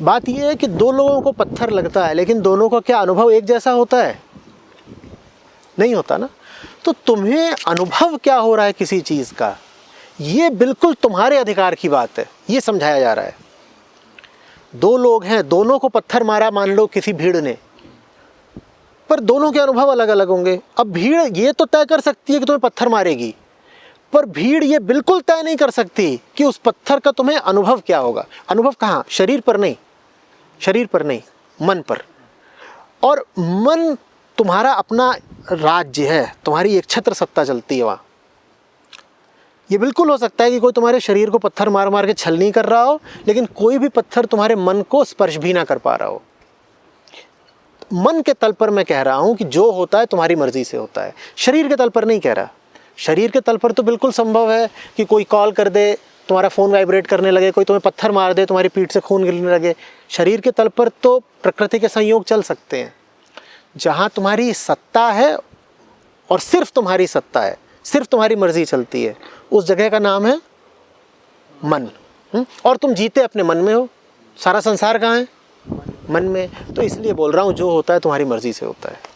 बात ये है कि दो लोगों को पत्थर लगता है, लेकिन दोनों का क्या अनुभव एक जैसा होता है? नहीं होता ना। तो तुम्हें अनुभव क्या हो रहा है किसी चीज़ का, ये बिल्कुल तुम्हारे अधिकार की बात है। ये समझाया जा रहा है। दो लोग हैं, दोनों को पत्थर मारा मान लो किसी भीड़ ने, पर दोनों के अनुभव अलग अलग होंगे। अब भीड़ ये तो तय कर सकती है कि तुम्हें पत्थर मारेगी, पर भीड़ ये बिल्कुल तय नहीं कर सकती कि उस पत्थर का तुम्हें अनुभव क्या होगा। अनुभव कहाँ? शरीर पर नहीं, शरीर पर नहीं, मन पर। और मन तुम्हारा अपना राज्य है, तुम्हारी एक छत्र सत्ता चलती है वहाँ। ये बिल्कुल हो सकता है कि कोई तुम्हारे शरीर को पत्थर मार मार के छल नहीं कर रहा हो, लेकिन कोई भी पत्थर तुम्हारे मन को स्पर्श भी ना कर पा रहा हो। मन के तल पर मैं कह रहा हूँ कि जो होता है तुम्हारी मर्जी से होता है, शरीर के तल पर नहीं कह रहा। शरीर के तल पर तो बिल्कुल संभव है कि कोई कॉल कर दे, तुम्हारा फ़ोन वाइब्रेट करने लगे, कोई तुम्हें पत्थर मार दे, तुम्हारी पीठ से खून गिरने लगे। शरीर के तल पर तो प्रकृति के संयोग चल सकते हैं। जहाँ तुम्हारी सत्ता है और सिर्फ तुम्हारी सत्ता है, सिर्फ तुम्हारी मर्जी चलती है, उस जगह का नाम है मन। और तुम जीते अपने मन में हो। सारा संसार कहाँ है? मन में। तो इसलिए बोल रहा हूँ, जो होता है तुम्हारी मर्जी से होता है।